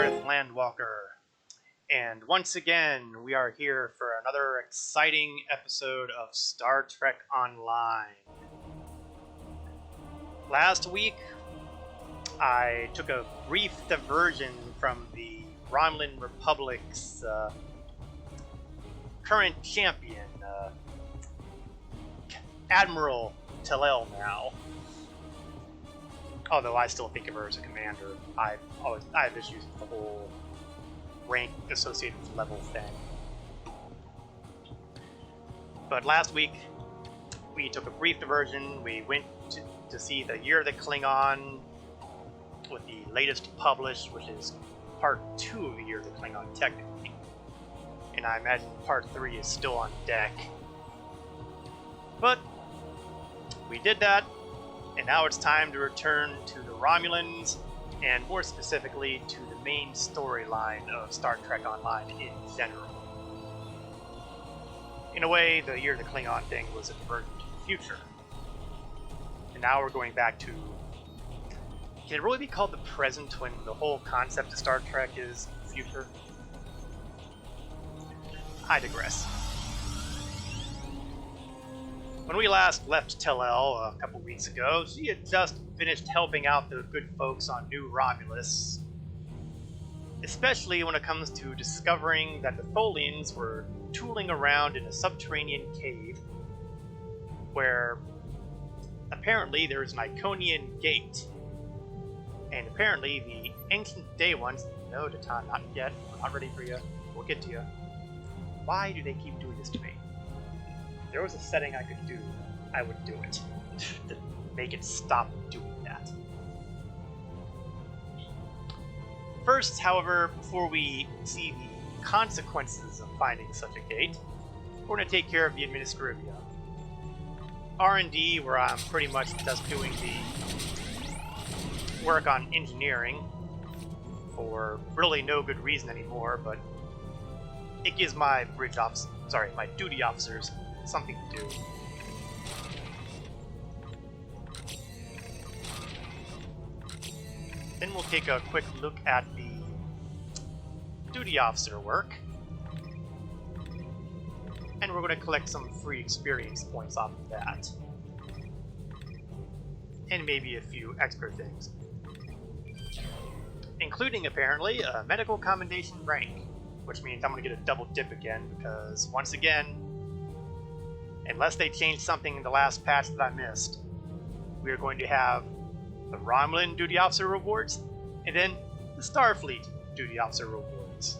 Earth Landwalker, and once again we are here for another exciting episode of Star Trek Online. Last week I took a brief diversion from the Romulan Republic's current champion, Admiral Tellel now. Although I still think of her as a commander. I have issues with the whole rank associated with level thing. But last week, we took a brief diversion. We went to see the Year of the Klingon with the latest published, which is part 2 of the Year of the Klingon, technically. And I imagine part 3 is still on deck. But we did that. And now it's time to return to the Romulans, and more specifically to the main storyline of Star Trek Online in general. In a way, the Year of the Klingon thing was a diversion to the future. And now we're going back to... Can it really be called the present when the whole concept of Star Trek is the future? I digress. When we last left Tellel a couple weeks ago, she had just finished helping out the good folks on New Romulus, especially when it comes to discovering that the Tholians were tooling around in a subterranean cave where apparently there is an Iconian gate, and apparently the ancient day ones, no, Datan, not yet, we're not ready for you, we'll get to you. Why do they keep doing this to me? If there was a setting I could do, I would do it. To make it stop doing that. First, however, before we see the consequences of finding such a gate, we're going to take care of the Administrivia. R&D, where I'm pretty much just doing the work on engineering for really no good reason anymore, but it gives my my duty officers something to do. Then we'll take a quick look at the duty officer work, and we're going to collect some free experience points off of that, and maybe a few extra things, including apparently a medical commendation rank, which means I'm going to get a double dip again, because once again, unless they change something in the last patch that I missed, we are going to have the Romulan Duty Officer rewards, and then the Starfleet Duty Officer rewards.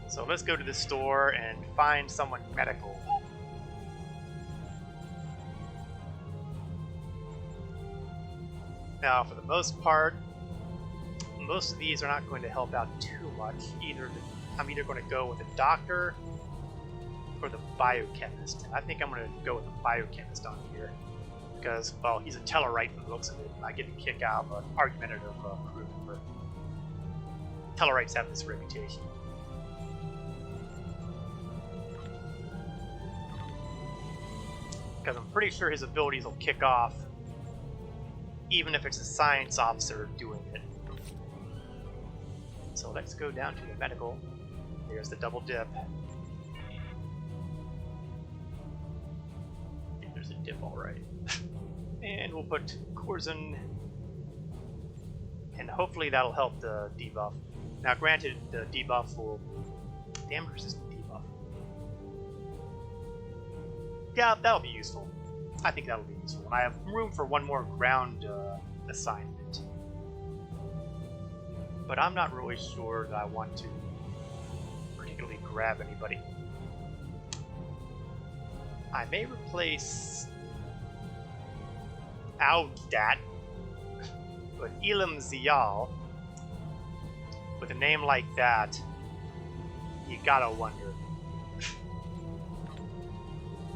So let's go to the store and find someone medical. Now, for the most part, most of these are not going to help out too much. I'm either going to go with a doctor or the biochemist. I think I'm going to go with the biochemist on here, because, well, he's a Tellarite from the looks of it, and I get a kick out of an argumentative crew member. Tellarites have this reputation. Because I'm pretty sure his abilities will kick off even if it's a science officer doing it. So let's go down to the medical. There's the double dip. There's a dip, alright. And we'll put Corzin, and hopefully that'll help the debuff. Now granted, the debuff will... Damage resistant debuff. Yeah, that'll be useful. I think that'll be useful. And I have room for one more ground assignment. But I'm not really sure that I want to particularly grab anybody. I may replace Audat with Elam Zial. With a name like that, you gotta wonder.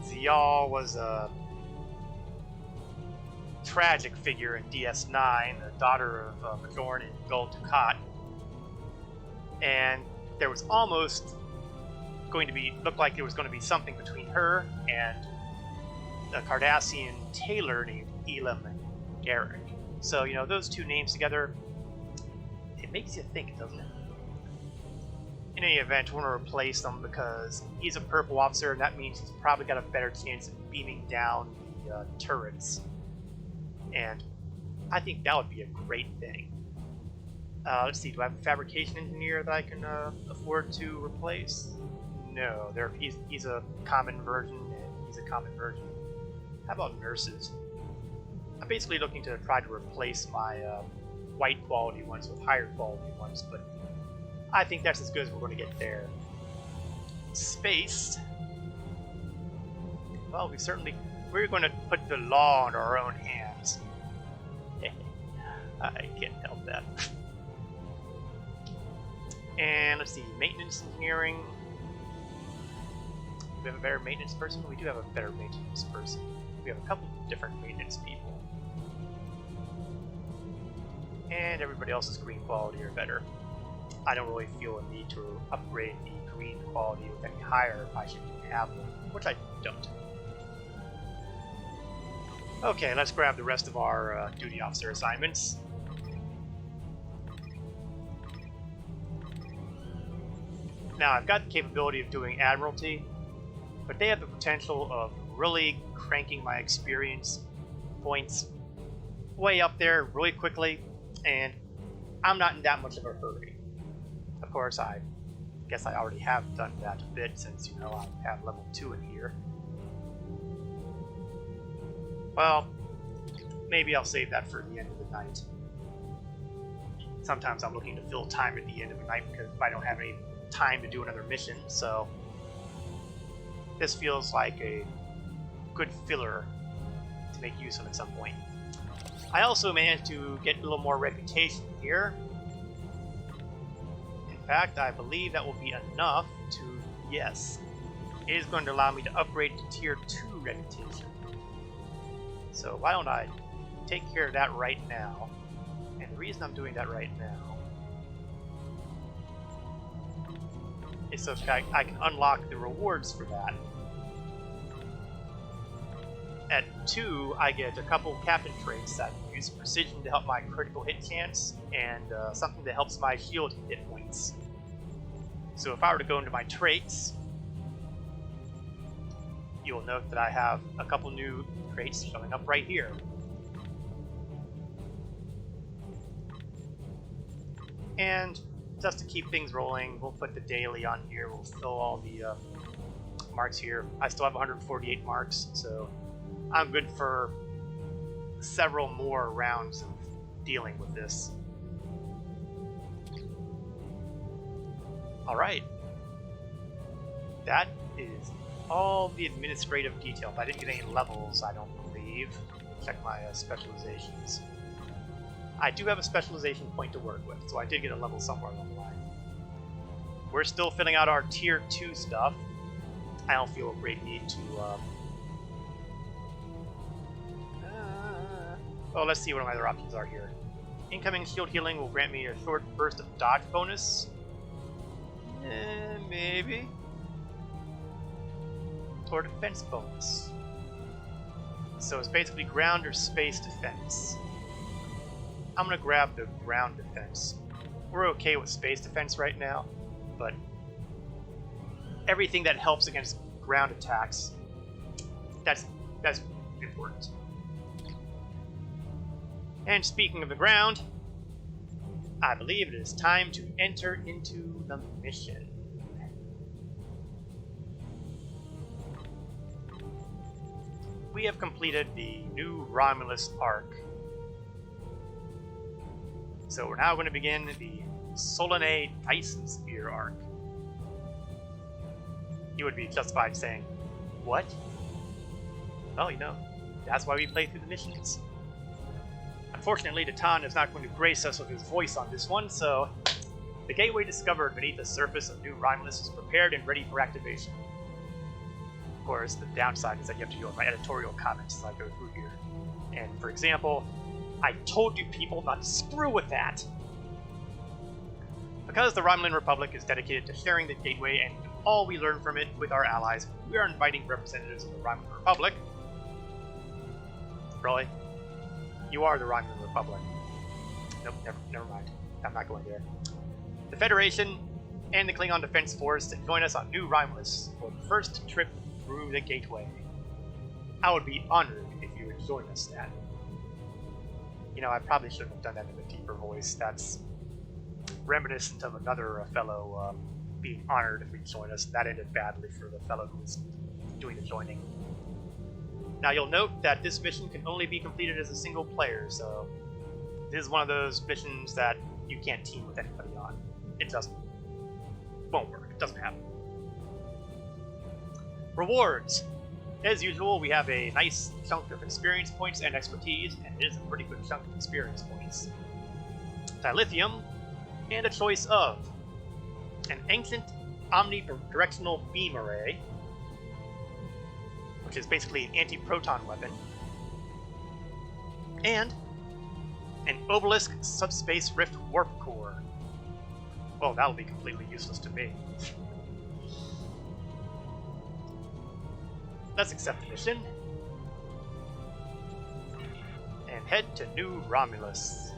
Zial was a tragic figure in DS9, the daughter of Majorn and Gul Dukat. And there was almost going to be, looked like there was going to be something between her and a Cardassian tailor named Elam Garrick. So, you know, those two names together, makes you think, doesn't it? In any event, I want to replace him because he's a purple officer, and that means he's probably got a better chance of beaming down the turrets. And I think that would be a great thing. Let's see, do I have a fabrication engineer that I can afford to replace? No, he's a common version, and he's a common version. How about nurses? I'm basically looking to try to replace my white quality ones with higher quality ones, but I think that's as good as we're going to get there. Space. Well, we're going to put the law in our own hands. I can't help that. And let's see, maintenance engineering. Do we have a better maintenance person? We do have a better maintenance person. We have a couple of different maintenance people. And everybody else's green quality are better. I don't really feel a need to upgrade the green quality with any higher if I should have one, which I don't. Okay, let's grab the rest of our duty officer assignments. Now, I've got the capability of doing Admiralty, but they have the potential of really cranking my experience points way up there really quickly, and I'm not in that much of a hurry. Of course, I guess I already have done that a bit since, you know, I have level 2 in here. Well, maybe I'll save that for the end of the night. Sometimes I'm looking to fill time at the end of the night because I don't have any time to do another mission, so this feels like a good filler to make use of at some point. I also managed to get a little more reputation here. In fact, I believe that will be enough to, yes, it is going to allow me to upgrade to tier 2 reputation. So why don't I take care of that right now? And the reason I'm doing that right now is so that I can unlock the rewards for that. At 2, I get a couple captain traits that use precision to help my critical hit chance, and something that helps my shield hit points. So if I were to go into my traits, you'll note that I have a couple new traits showing up right here. And just to keep things rolling, we'll put the daily on here. We'll fill all the marks here. I still have 148 marks, so I'm good for several more rounds of dealing with this. Alright. That is all the administrative details. I didn't get any levels, I don't believe. Check my specializations. I do have a specialization point to work with, so I did get a level somewhere along the line. We're still filling out our tier 2 stuff. I don't feel a great need to well, let's see what my other options are here. Incoming shield healing will grant me a short burst of dodge bonus. Maybe. Or defense bonus. So it's basically ground or space defense. I'm gonna grab the ground defense. We're okay with space defense right now, but everything that helps against ground attacks, that's important. And speaking of the ground, I believe it is time to enter into the mission. We have completed the new Romulus arc. So we're now going to begin the Solanae Dyson Spear arc. You would be justified saying, what? Well, you know, that's why we play through the missions. Unfortunately, Titan is not going to grace us with his voice on this one, so the gateway discovered beneath the surface of New Romulus is prepared and ready for activation. Of course, the downside is that you have to deal with my editorial comments as I go through here. And for example, I told you people not to screw with that! Because the Romulan Republic is dedicated to sharing the gateway and all we learn from it with our allies, we are inviting representatives of the Romulan Republic. Really? You are the Romulan Republic. Nope, never mind. I'm not going there. The Federation and the Klingon Defense Force to join us on New Romulus for the first trip through the Gateway. I would be honored if you would join us, Stan. You know, I probably shouldn't have done that in a deeper voice. That's reminiscent of another fellow being honored if we join us. That ended badly for the fellow who was doing the joining. Now you'll note that this mission can only be completed as a single player, so this is one of those missions that you can't team with anybody on. It won't work. It doesn't happen. Rewards. As usual, we have a nice chunk of experience points and expertise, and it is a pretty good chunk of experience points. Dilithium, and a choice of an ancient omnidirectional beam array, which is basically an anti-proton weapon, and an obelisk subspace rift warp core. Well, that'll be completely useless to me. Let's accept the mission and head to New Romulus.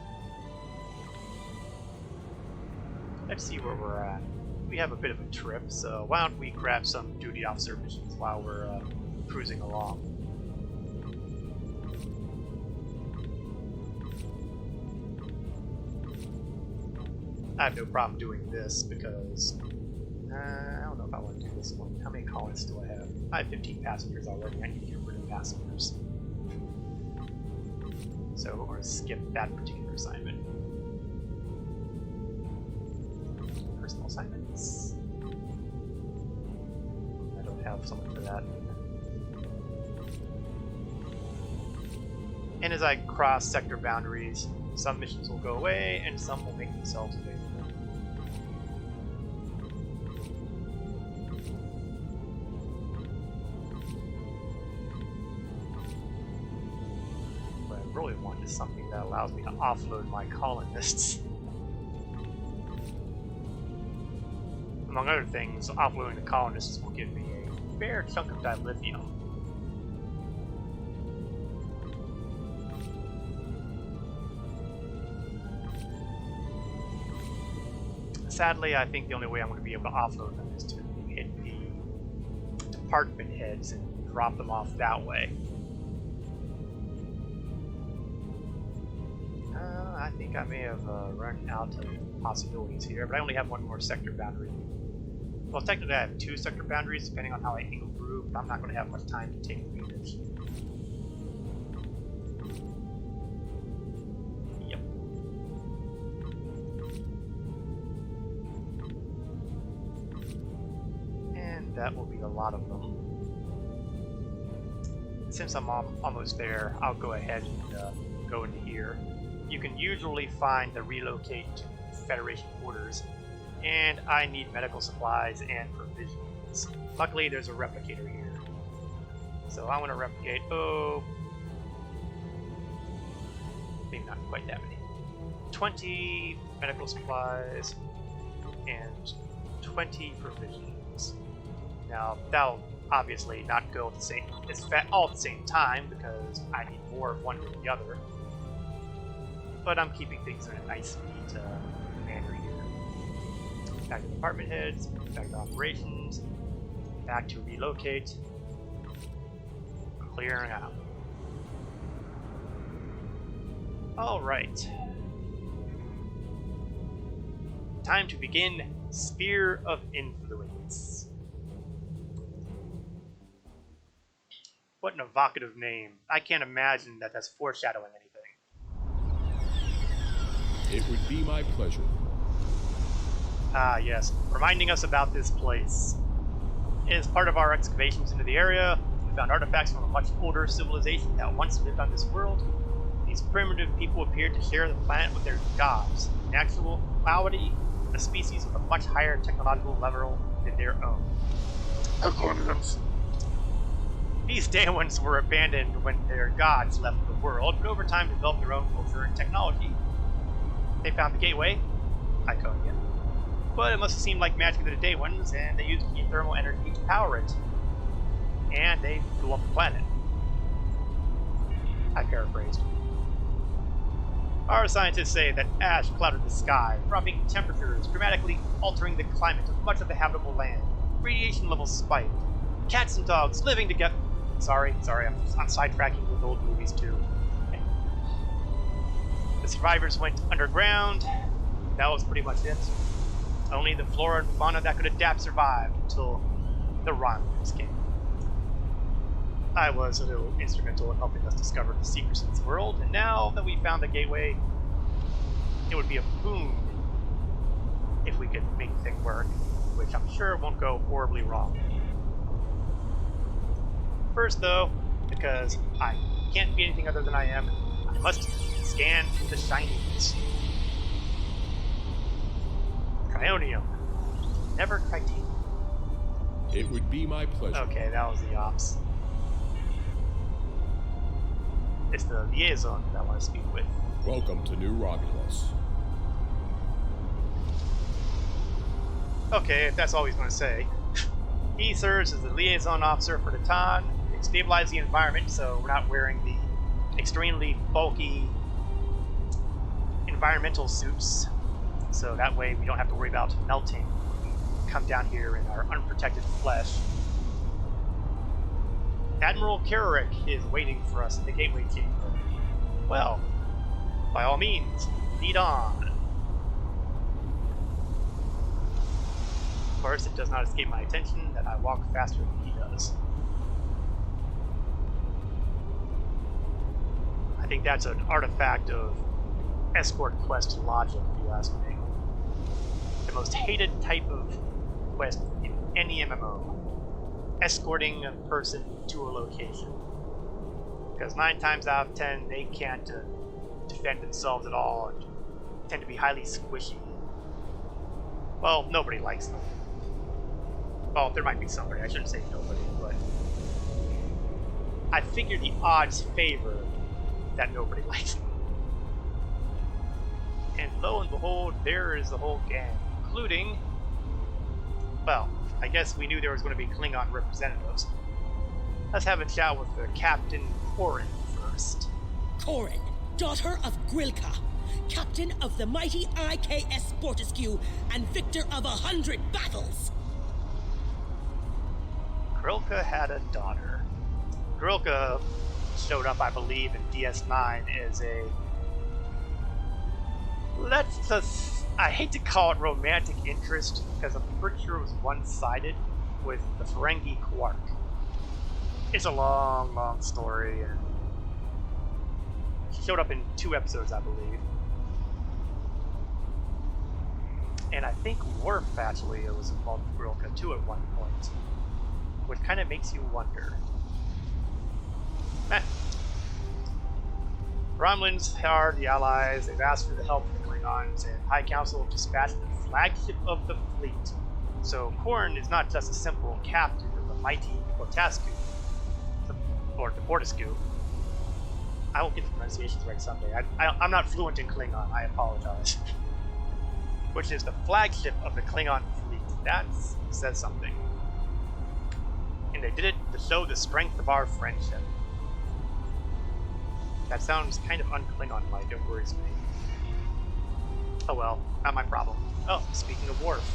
Let's see where we're at. We have a bit of a trip, so why don't we grab some duty officer missions while we're cruising along. I have no problem doing this because I don't know if I want to do this one. How many colonists do I have? I have 15 passengers already. I need to get rid of passengers. So we're going to skip that particular assignment. Personal assignments. I don't have someone for that. And as I cross sector boundaries, some missions will go away and some will make themselves available. What I really want is something that allows me to offload my colonists. Among other things, offloading the colonists will give me a fair chunk of dilithium. Sadly, I think the only way I'm going to be able to offload them is to hit the department heads and drop them off that way. I think I may have run out of possibilities here, but I only have one more sector boundary. Well, technically I have 2 sector boundaries, depending on how I angle through, but I'm not going to have much time to take advantage. Yep. And that will be a lot of them. Since I'm almost there, I'll go ahead and go into here. You can usually find the relocate to Federation quarters, and I need medical supplies and provisions. Luckily, there's a replicator here. So I want to replicate, maybe not quite that many. 20 medical supplies and 20 provisions. Now, that'll obviously not go all at the same time because I need more of one than the other. But I'm keeping things in a nice, neat manner here. Back to department heads, back to operations, back to relocate, clearing out. Alright. Time to begin Sphere of Influence. What an evocative name. I can't imagine that that's foreshadowing anything. It would be my pleasure. Ah, yes. Reminding us about this place. As part of our excavations into the area, we found artifacts from a much older civilization that once lived on this world. These primitive people appeared to share the planet with their gods. In actuality, a species with a much higher technological level than their own. A coincidence. These day ones were abandoned when their gods left the world, but over time developed their own culture and technology. They found the gateway, Iconia, but it must have seemed like magic to the day ones, and they used geothermal energy to power it. And they blew up the planet. I paraphrased. Our scientists say that ash clouded the sky, dropping temperatures, dramatically altering the climate of much of the habitable land. Radiation levels spiked. Cats and dogs living together. Sorry, I'm sidetracking with old movies too. The survivors went underground. That was pretty much it. Only the flora and fauna that could adapt survived until the Romulans came. I was a little instrumental in helping us discover the secrets of this world, and now that we found the gateway, it would be a boon if we could make the thing work, which I'm sure won't go horribly wrong. First, though, because I can't be anything other than I am, I must scan for the shinies. Trionium. Never titanium. It would be my pleasure. Okay, that was the ops. It's the liaison that I want to speak with. Welcome to New Romulus. Okay, if that's all he's going to say. He serves as the liaison officer for the Tan. They stabilize the environment so we're not wearing the extremely bulky environmental suits. So that way we don't have to worry about melting when we come down here in our unprotected flesh. Admiral Kararek is waiting for us in the gateway chamber. Well, by all means, lead on. Of course, it does not escape my attention that I walk faster than he does. I think that's an artifact of escort quest logic, if you ask me. The most hated type of quest in any MMO. Escorting a person to a location. Because 9 times out of 10, they can't defend themselves at all and tend to be highly squishy. Well, nobody likes them. Well, there might be somebody, I shouldn't say nobody, but I figure the odds favor that nobody likes them. And lo and behold, there is the whole gang, including, well, I guess we knew there was going to be Klingon representatives. Let's have a chat with Captain Corin first. Corin, daughter of Grilka, captain of the mighty IKS Fortescue and victor of 100 battles. Grilka had a daughter. Grilka showed up, I believe, in DS9 as a... let's just... I hate to call it romantic interest, because I'm pretty sure it was one-sided with the Ferengi Quark. It's a long, long story, and she showed up in 2 episodes, I believe. And I think Worf actually was involved with Grilka too at one point, which kind of makes you wonder. Romulans are the allies. They've asked for the help of the Klingons, and High Council dispatched the flagship of the fleet. So Korn is not just a simple captain of the mighty Fortescue, or the Fortescue. I will get the pronunciations right someday. I'm not fluent in Klingon. I apologize. Which is the flagship of the Klingon fleet. That says something. And they did it to show the strength of our friendship. That sounds kind of un-Klingon-like, it worries me. Oh well, not my problem. Oh, speaking of Worf.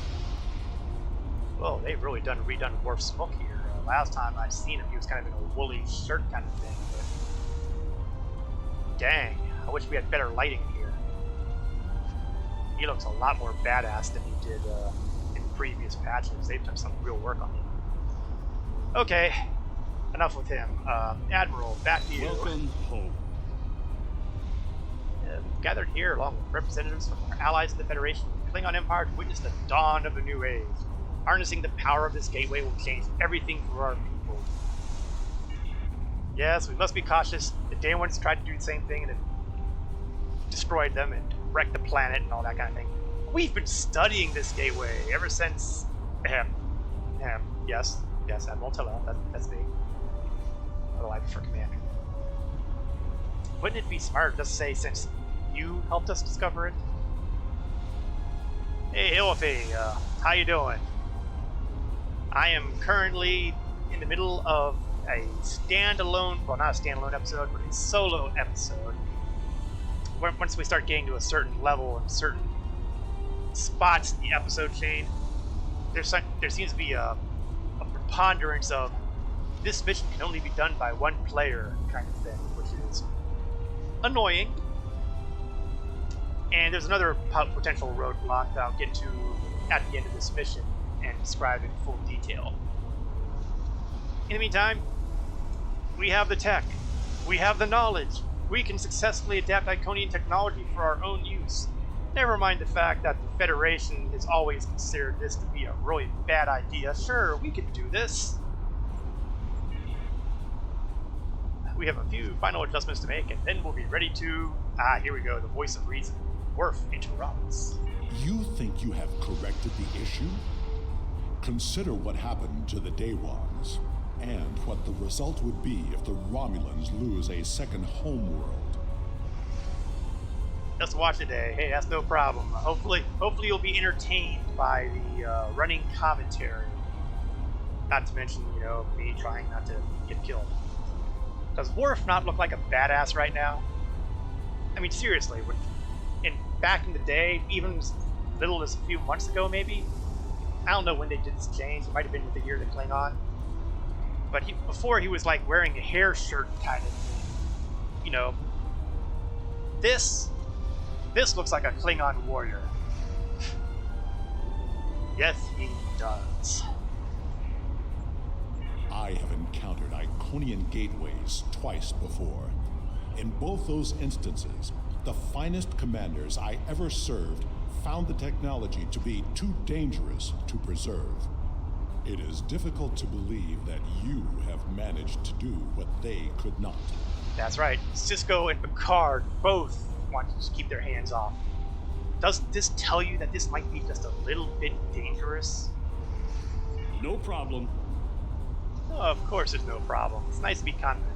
Well, they've really redone Worf's look here. Last time I'd seen him, he was kind of in a woolly shirt kind of thing, but... dang, I wish we had better lighting here. He looks a lot more badass than he did in previous patches. They've done some real work on him. Okay, enough with him. Admiral, back to you. Welcome home. Gathered here along with representatives from our allies in the Federation, the Klingon Empire to witness the dawn of a new age. Harnessing the power of this gateway will change everything for our people. Yes, we must be cautious. The Daewons tried to do the same thing and it destroyed them and wrecked the planet and all that kind of thing. We've been studying this gateway ever since... Yes, Admiral Tellel, that's me. Although I prefer Commander. Wouldn't it be smart just to say since you helped us discover it? Hey, Ilfie, how you doing? I am currently in the middle of a standalone, well, not a standalone episode, but a solo episode once we start getting to a certain level and certain spots in the episode chain, there seems to be a preponderance of this mission can only be done by one player kind of thing, which is annoying. And there's another potential roadblock that I'll get to at the end of this mission and describe in full detail. In the meantime, we have the tech, we have the knowledge, we can successfully adapt Iconian technology for our own use. Never mind the fact that the Federation has always considered this to be a really bad idea. Sure, we can do this. We have a few final adjustments to make, and then we'll be ready to... here we go, the voice of reason. Worf interrupts. You think you have corrected the issue? Consider what happened to the Daewons, and what the result would be if the Romulans lose a second homeworld. Just watch today. Hey, that's no problem. Hopefully you'll be entertained by the running commentary. Not to mention, me trying not to get killed. Does Worf not look like a badass right now? I mean, seriously, back in the day, even as little as a few months ago, maybe. I don't know when they did this change. It might have been with the year of the Klingon. But before he was like wearing a hair shirt kind of thing. This looks like a Klingon warrior. Yes, he does. I have encountered Iconian gateways twice before. In both those instances, the finest commanders I ever served found the technology to be too dangerous to preserve. It is difficult to believe that you have managed to do what they could not. That's right. Cisco and Picard both wanted to keep their hands off. Doesn't this tell you that this might be just a little bit dangerous? No problem. Oh, of course there's no problem. It's nice to be confident.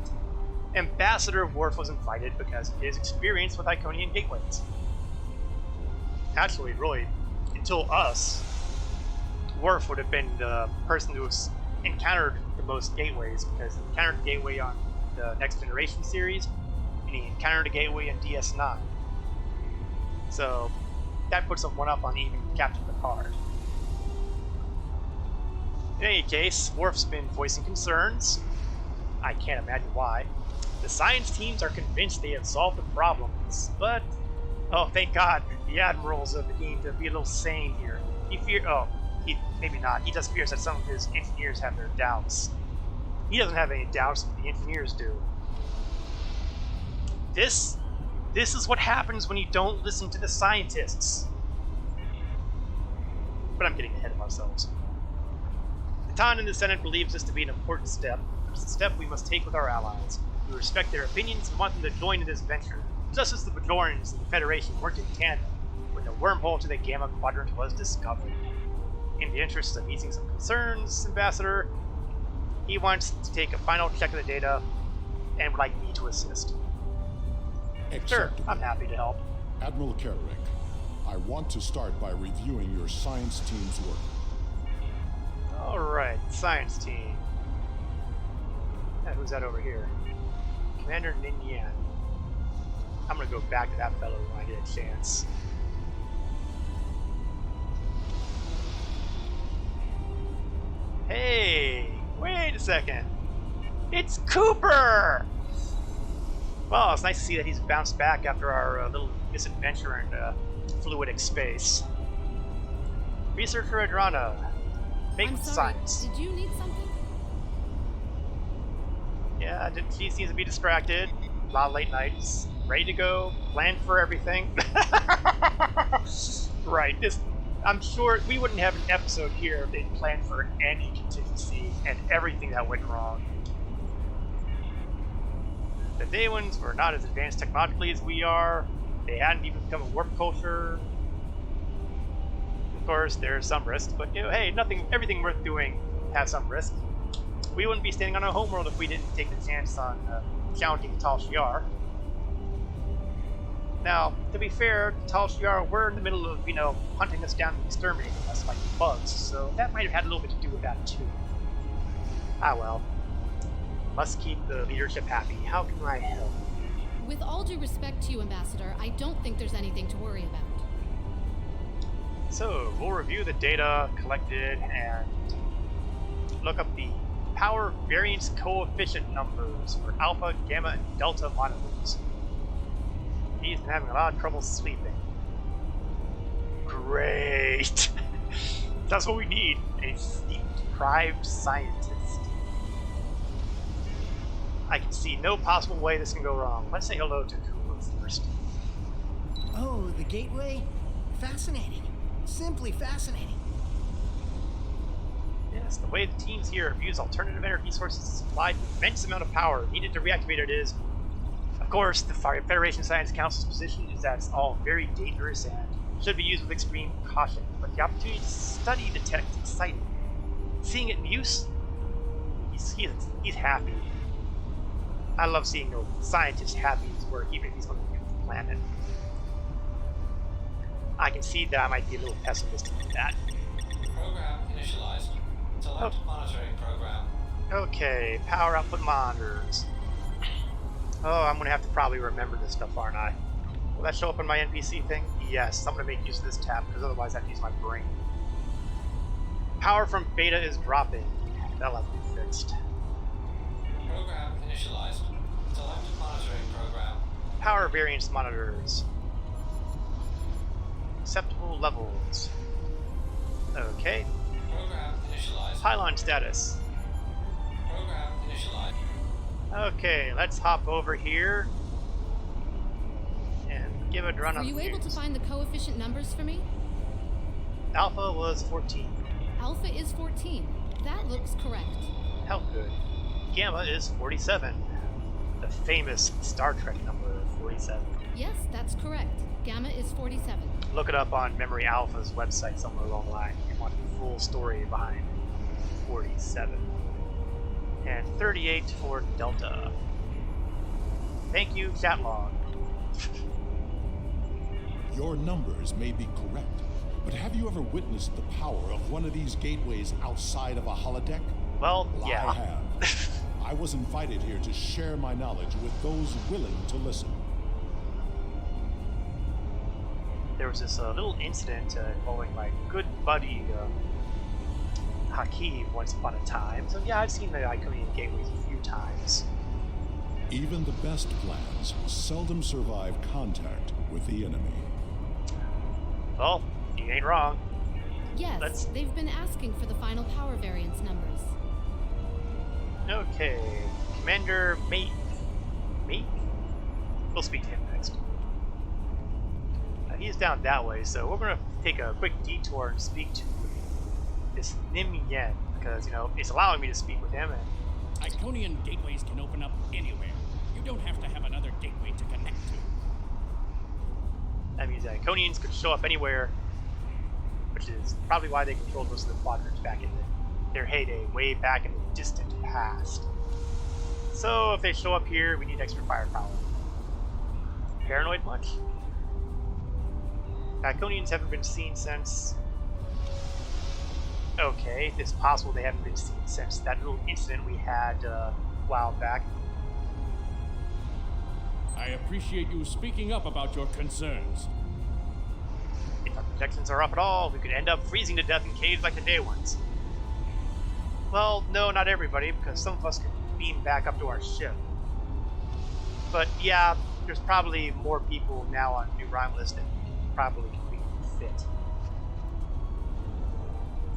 Ambassador Worf was invited because of his experience with Iconian gateways. Actually, really, until us, Worf would have been the person who has encountered the most gateways, because he encountered a gateway on the Next Generation series, and he encountered a gateway in DS9. So, that puts him one up on even Captain Picard. In any case, Worf's been voicing concerns. I can't imagine why. The science teams are convinced they have solved the problems, but... oh, thank God, the admirals are beginning to be a little sane here. Maybe not. He just fears that some of his engineers have their doubts. He doesn't have any doubts, but the engineers do. This is what happens when you don't listen to the scientists. But I'm getting ahead of ourselves. Catan in the Senate believes this to be an important step. It's a step we must take with our allies. We respect their opinions and want them to join in this venture, just as the Bajorans and the Federation worked in tandem when the wormhole to the Gamma Quadrant was discovered. In the interest of easing some concerns, Ambassador, he wants to take a final check of the data and would like me to assist. Sure, I'm happy to help. Admiral Carrick, I want to start by reviewing your science team's work. Alright, science team. Who's that over here? Commander Ninian. I'm gonna go back to that fellow when I get a chance. Hey! Wait a second! It's Cooper! Well, it's nice to see that he's bounced back after our little misadventure in fluidic space. Researcher Adrana. Make science. Did you need something? Yeah, she seems to be distracted. A lot of late nights. Ready to go. Planned for everything. Right. I'm sure we wouldn't have an episode here if they'd planned for any contingency and everything that went wrong. The Daewons were not as advanced technologically as we are. They hadn't even become a warp culture. Of course, there's some risk, but hey, everything worth doing has some risk. We wouldn't be standing on our homeworld if we didn't take the chance on challenging Tal Shiar. Now, to be fair, Tal Shiar were in the middle of, hunting us down and exterminating us like bugs, so that might have had a little bit to do with that too. Ah well. Must keep the leadership happy. How can I help? With all due respect to you, Ambassador, I don't think there's anything to worry about. So, we'll review the data collected and look up the power variance coefficient numbers for alpha, gamma, and delta monitors. He's been having a lot of trouble sleeping. Great! That's what we need, a sleep-deprived scientist. I can see no possible way this can go wrong. Let's say hello to Cooper first. Oh, the gateway? Fascinating. Simply fascinating. Yes, the way the teams here have used alternative energy sources to supply an immense amount of power needed to reactivate it is, of course, the Federation Science Council's position is that it's all very dangerous and should be used with extreme caution. But the opportunity to study the tech is exciting. Seeing it in use, he's happy. I love seeing a scientist happy at his work, even if he's on a new planet. I can see that I might be a little pessimistic with that. Program initialized. Select monitoring program. Okay, power output monitors. Oh, I'm gonna have to probably remember this stuff, aren't I? Will that show up in my NPC thing? Yes, I'm gonna make use of this tab, because otherwise I have to use my brain. Power from beta is dropping. That'll have to be fixed. Program initialized. Select monitoring program. Power variance monitors. Acceptable levels. Okay. Program initialized. Pylon status. Program initialized. Okay, let's hop over here and give it a run Were on you able to find the coefficient numbers for me? Alpha was 14. Alpha is 14. That looks correct. How good. Gamma is 47. The famous Star Trek number 47. Yes, that's correct. Gamma is 47. Look it up on Memory Alpha's website somewhere along the line if you want the full story behind 47. And 38 for Delta. Thank you, chat log. Your numbers may be correct, but have you ever witnessed the power of one of these gateways outside of a holodeck? Well, yeah. I have. I was invited here to share my knowledge with those willing to listen. There was this little incident involving my good buddy Hakeem once upon a time. So yeah, I've seen the Iconian gateways a few times. Even the best plans seldom survive contact with the enemy. Well, you ain't wrong. Yes, they've been asking for the final power variance numbers. Okay, Commander Mate. We'll speak to him next. He's down that way, so we're gonna take a quick detour and speak to this Nim Yen, because, you know, it's allowing me to speak with him, and Iconian gateways can open up anywhere. You don't have to have another gateway to connect to. that means that Iconians could show up anywhere, which is probably why they controlled most of the quadrants back in their heyday, way back in the distant past. So if they show up here, we need extra firepower. Paranoid much? Iconians haven't been seen since... Okay, it's possible they haven't been seen since that little incident we had a while back. I appreciate you speaking up about your concerns. If our projections are off at all, we could end up freezing to death in caves like the day ones. Well, no, not everybody, because some of us can beam back up to our ship. But yeah, there's probably more people now on New Romulus than probably completely fit.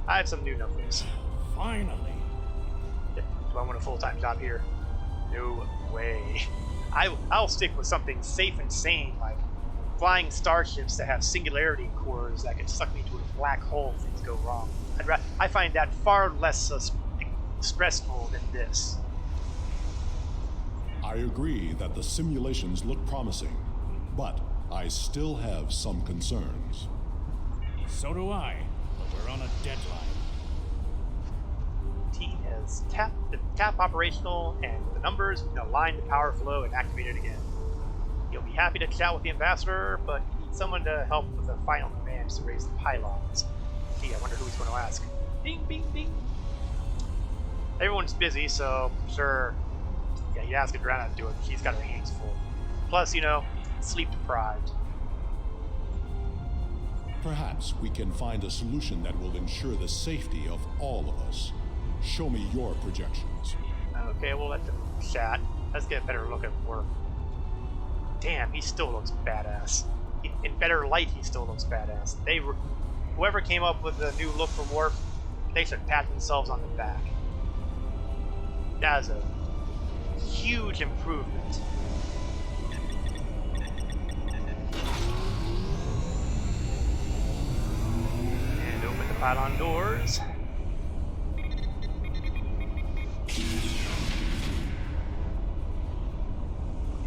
I have some new numbers. Finally. Do I want a full-time job here? No way. I'll stick with something safe and sane, like flying starships that have singularity cores that can suck me to a black hole if things go wrong. I find that far less stressful than this. I agree that the simulations look promising, but I still have some concerns. So do I, but we're on a deadline. Team has tap operational, and with the numbers, we can align the power flow and activate it again. You'll be happy to chat with the ambassador, but you need someone to help with the final commands to raise the pylons. Gee, I wonder who he's going to ask. Bing, bing, bing. Everyone's busy, so sure. Yeah, you ask Adriana to do it. She's got her hands full. Plus, you know, sleep deprived. Perhaps we can find a solution that will ensure the safety of all of us. Show me your projections. Okay, we'll let them chat. Let's get a better look at work. Damn, he still looks badass. In better light, he still looks badass. Whoever came up with the new look for Worf, they should pat themselves on the back. That is a huge improvement. And open the pylon doors.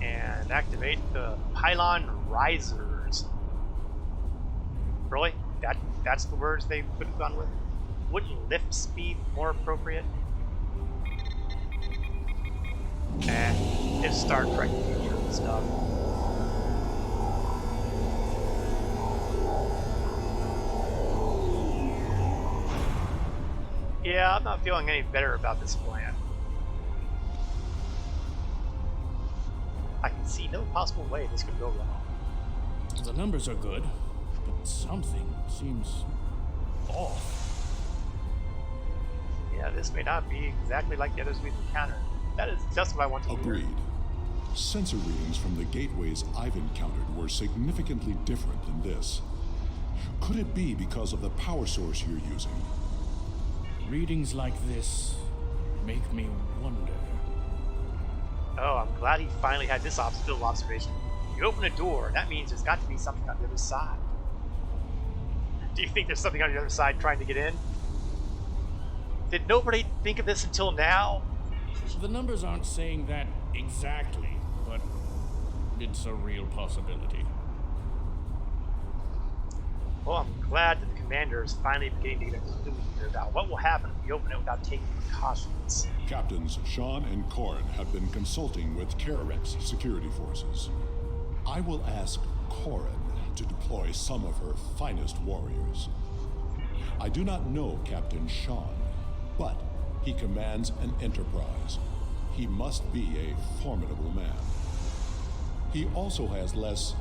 And activate the pylon risers. Really? That's the words they could have gone with? Wouldn't lift speed more appropriate? It's Star Trek future and stuff. Yeah, I'm not feeling any better about this plan. I can see no possible way this could go wrong. The numbers are good, but something seems off. Yeah, this may not be exactly like the others we've encountered. That is just what I want to hear. Agreed. Sensor readings from the gateways I've encountered were significantly different than this. Could it be because of the power source you're using? Readings like this make me wonder. Oh, I'm glad he finally had this little observation. You open a door, and that means there's got to be something on the other side. Do you think there's something on the other side trying to get in? Did nobody think of this until now? The numbers aren't saying that exactly, but it's a real possibility. Well, I'm glad that the commander is finally beginning to get a clue here about what will happen if we open it without taking precautions. Captains Sean and Corin have been consulting with Kararek's security forces. I will ask Corin to deploy some of her finest warriors. I do not know Captain Sean, but he commands an enterprise. He must be a formidable man. He also has less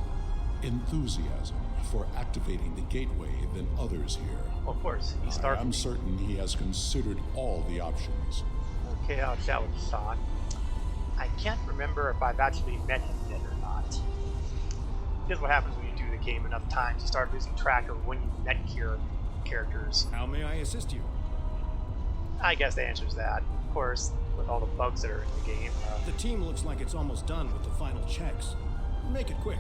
enthusiasm for activating the gateway than others here. Well, of course, he started. I'm certain he has considered all the options. Okay, I'll chat with Sean. I can't remember if I've actually met him yet or not. Here's what happens when you do the game enough times. You start losing track of when you met characters. How may I assist you? I guess the answer is that. Of course, with all the bugs that are in the game. The team looks like it's almost done with the final checks. Make it quick.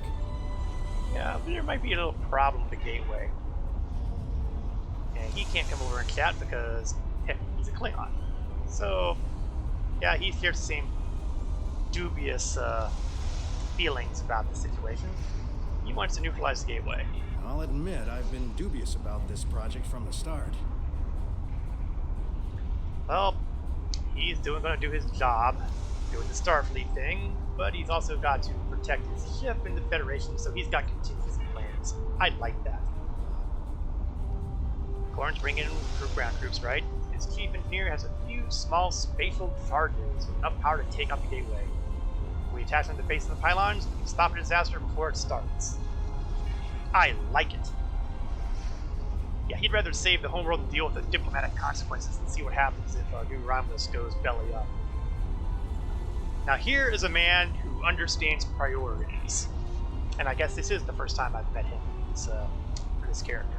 Yeah, but there might be a little problem with the gateway. And he can't come over and chat because, heck, he's a Klingon. So, yeah, he shares the same dubious feelings about the situation. He wants to neutralize the gateway. I'll admit I've been dubious about this project from the start. Well, he's going to do his job, doing the Starfleet thing, but he's also got to protect his ship in the Federation, so he's got contingency plans. I like that. Corin's bringing in ground troops, right? His chief engineer has a few small spatial charges with enough power to take out the gateway. We attach them to the base of the pylons, we can stop a disaster before it starts. I like it. Yeah, he'd rather save the homeworld and deal with the diplomatic consequences than see what happens if New Romulus goes belly up. Now here is a man who understands priorities. And I guess this is the first time I've met him, this character.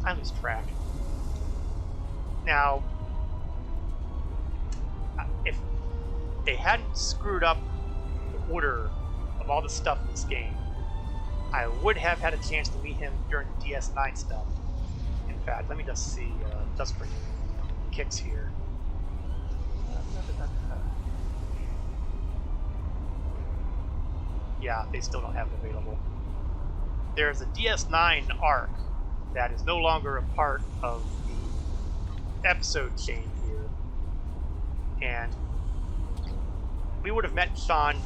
I lose track. Now, if they hadn't screwed up the order of all the stuff in this game, I would have had a chance to meet him during the DS9 stuff. In fact, let me just see, just for kicks here. Yeah, they still don't have it available. There's a DS9 arc that is no longer a part of the episode chain here. And we would have met Sean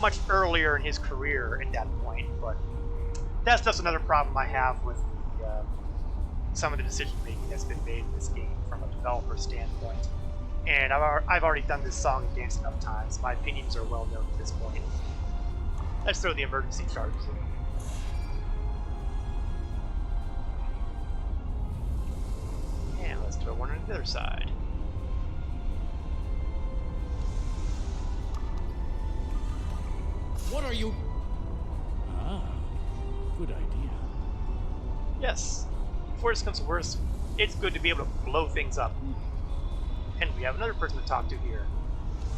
much earlier in his career at that point, but that's just another problem I have with some of the decision making that's been made in this game from a developer standpoint. And I've already done this song and dance enough times. My opinions are well known at this point. Let's throw the emergency charges in. And let's throw one on the other side. What are you? Ah, good idea. Yes. Before this comes to worse, it's good to be able to blow things up. And we have another person to talk to here.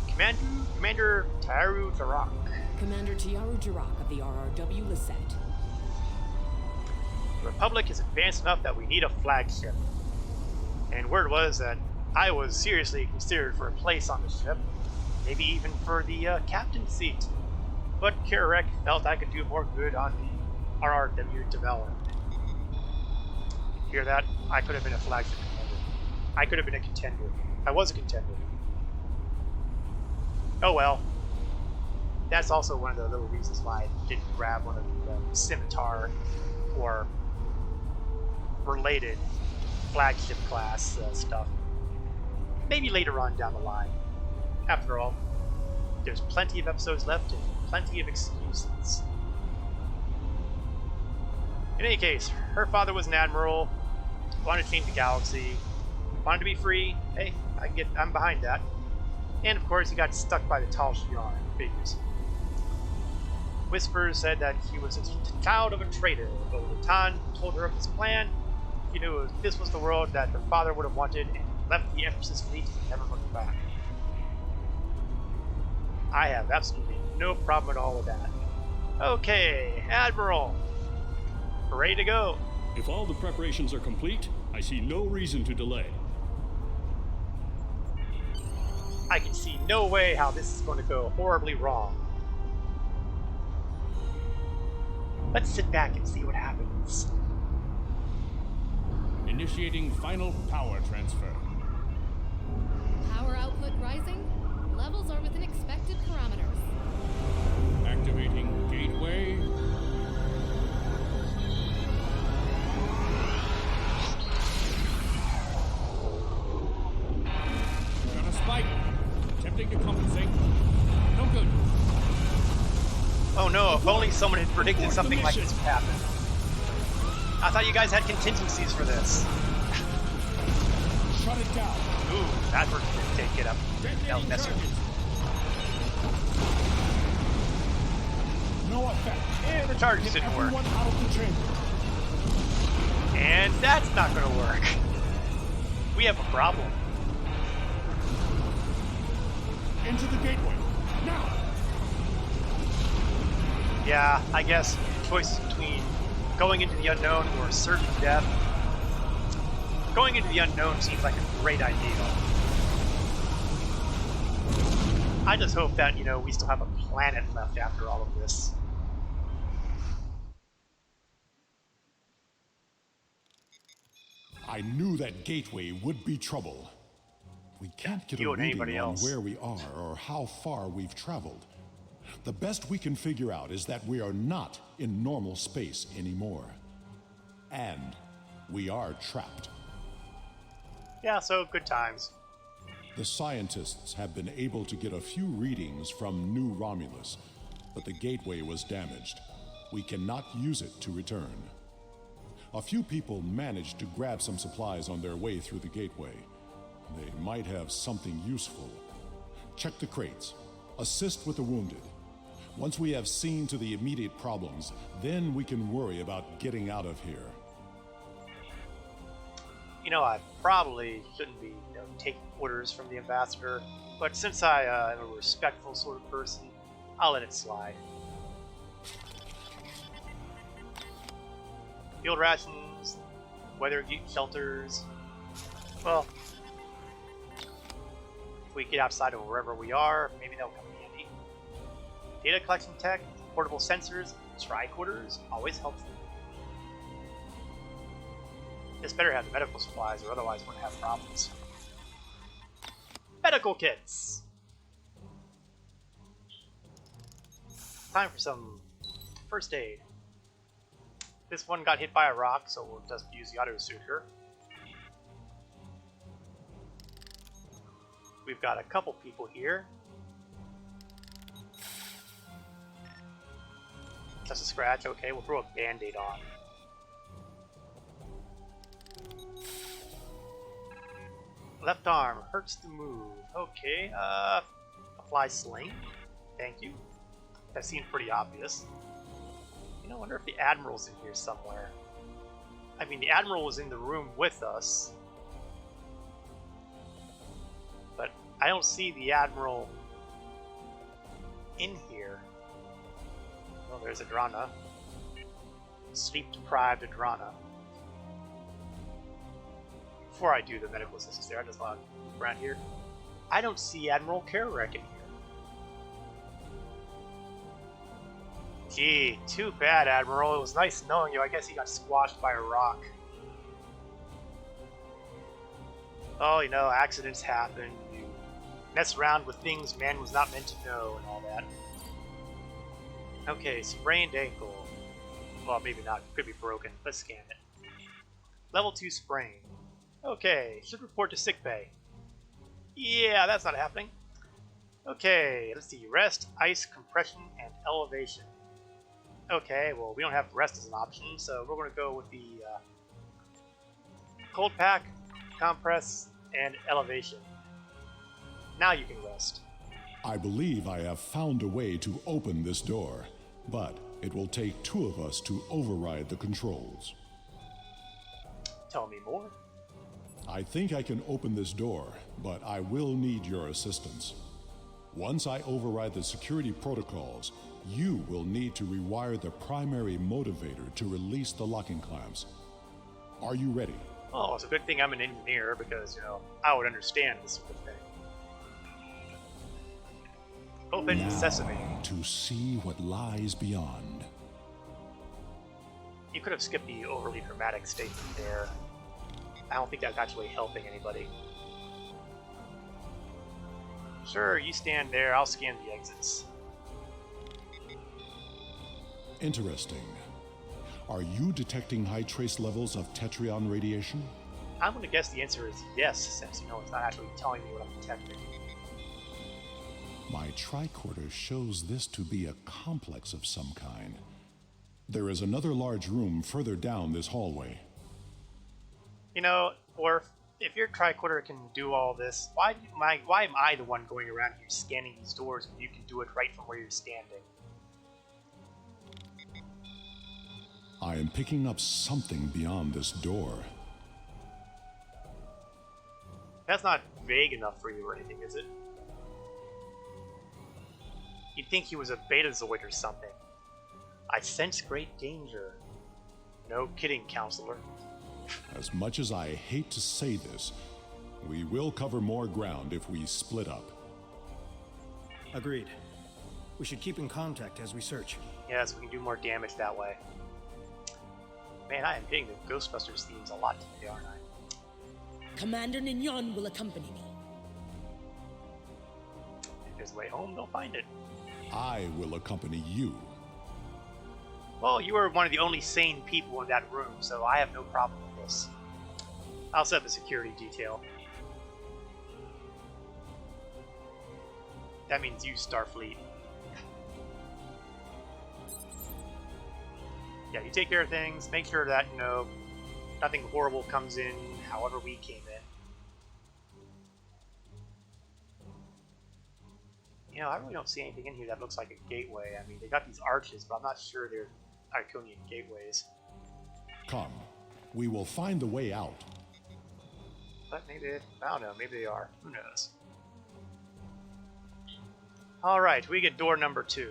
Commander Taru Tarak. Commander Tiaru Jarak of the RRW Lisette. The Republic is advanced enough that we need a flagship. And word was that I was seriously considered for a place on the ship, maybe even for the captain's seat. But Kirek felt I could do more good on the RRW development. Hear that? I could have been a flagship commander. I could have been a contender. I was a contender. Oh well. That's also one of the little reasons why I didn't grab one of the scimitar or related flagship class stuff. Maybe later on down the line. After all, there's plenty of episodes left and plenty of excuses. In any case, her father was an admiral, wanted to change the galaxy, wanted to be free. Hey, I'm behind that. And of course, he got stuck by the tall Shi'ar. Figures. Whispers said that he was a child of a traitor, but when Tan told her of his plan, she knew this was the world that her father would have wanted, and left the Empress's fleet and never looked back. I have absolutely no problem at all with that. Okay, Admiral. We're ready to go. If all the preparations are complete, I see no reason to delay. I can see no way how this is going to go horribly wrong. Let's sit back and see what happens. Initiating final power transfer. Power output rising. Levels are within expected parameters. Activating gateway. Got a spike. Attempting to compensate. No good. Oh no, if only someone had predicted something like this would happen. I thought you guys had contingencies for this. Shut it down. Ooh, that's where they get up. That'll mess with me. No effect. And the charges Get didn't work. everyone out of the chamber. And that's not gonna work. We have a problem. Into the gateway. Now! Yeah, I guess choices between going into the unknown or certain death. Going into the unknown seems like a great idea. I just hope that, we still have a planet left after all of this. I knew that gateway would be trouble. We can't get You a and reading anybody on else. where we are or how far we've traveled. The best we can figure out is that we are not in normal space anymore. And we are trapped. Yeah, so good times. The scientists have been able to get a few readings from New Romulus, but the gateway was damaged. We cannot use it to return. A few people managed to grab some supplies on their way through the gateway. They might have something useful. Check the crates. Assist with the wounded. Once we have seen to the immediate problems, then we can worry about getting out of here. I probably shouldn't be taking orders from the ambassador, but since I am a respectful sort of person, I'll let it slide. Field rations, weather shelters. Well, if we get outside of wherever we are, maybe that'll come in handy. Data collection tech, portable sensors, tricorders, always helpful. This better have the medical supplies, or otherwise we're gonna have problems. Medical kits! Time for some first aid. This one got hit by a rock, so we'll just use the auto suture. We've got a couple people here. Just a scratch. Okay, we'll throw a band-aid on. Left arm hurts to move. Okay, apply sling. Thank you. That seemed pretty obvious. You know, I wonder if the Admiral's in here somewhere. I mean, the Admiral was in the room with us. But I don't see the Admiral in here. Oh, there's Adrana. Sleep-deprived Adrana. Before I do the medical assistance there, I just want to look around here. I don't see Admiral Kerouac in here. Gee, too bad, Admiral. It was nice knowing you. I guess he got squashed by a rock. Oh, you know, accidents happen. You mess around with things man was not meant to know and all that. Okay, sprained ankle. Well, maybe not. Could be broken. Let's scan it. Level 2 sprain. Okay, should report to sickbay. Yeah, that's not happening. Okay, let's see. Rest, ice, compression, and elevation. Okay, well, we don't have rest as an option, so we're going to go with the cold pack, compress, and elevation. Now you can rest. I believe I have found a way to open this door, but it will take 2 of us to override the controls. Tell me more. I think I can open this door, but I will need your assistance. Once I override the security protocols, you will need to rewire the primary motivator to release the locking clamps. Are you ready? Oh, it's a good thing I'm an engineer because, you know, I would understand this sort of thing. Open now, sesame. To see what lies beyond. You could have skipped the overly dramatic statement there. I don't think that's actually helping anybody. Sure, you stand there, I'll scan the exits. Interesting. Are you detecting high trace levels of tetrion radiation? I'm going to guess the answer is yes, since, you know, it's not actually telling me what I'm detecting. My tricorder shows this to be a complex of some kind. There is another large room further down this hallway. You know, or if your tricorder can do all this, why am I the one going around here scanning these doors when you can do it right from where you're standing? I am picking up something beyond this door. That's not vague enough for you or anything, is it? You'd think he was a betazoid or something. I sense great danger. No kidding, counselor. As much as I hate to say this, we will cover more ground if we split up. Agreed. We should keep in contact as we search. Yes, we can do more damage that way. Man, I am hitting the Ghostbusters themes a lot today, aren't I? Commander Nignon will accompany me. If there's a way home, they'll find it. I will accompany you. Well, you were one of the only sane people in that room, so I have no problem with this. I'll set up a security detail. That means you, Starfleet. Yeah, you take care of things, make sure that, you know, nothing horrible comes in however we came in. You know, I really don't see anything in here that looks like a gateway. I mean, they got these arches, but I'm not sure they're Iconian gateways. Come, we will find the way out. But maybe, I don't know, maybe they are. Who knows? Alright, we get door number 2.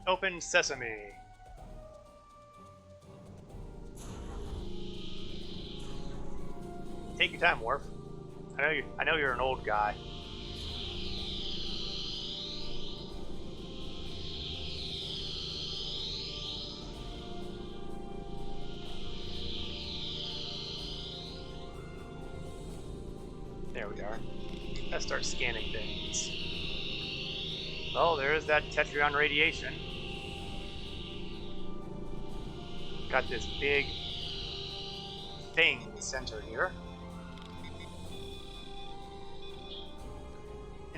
Open sesame. Take your time, Worf. I know you're an old guy. There we are. Let's start scanning things. Oh, there's that tetrion radiation. Got this big thing in the center here.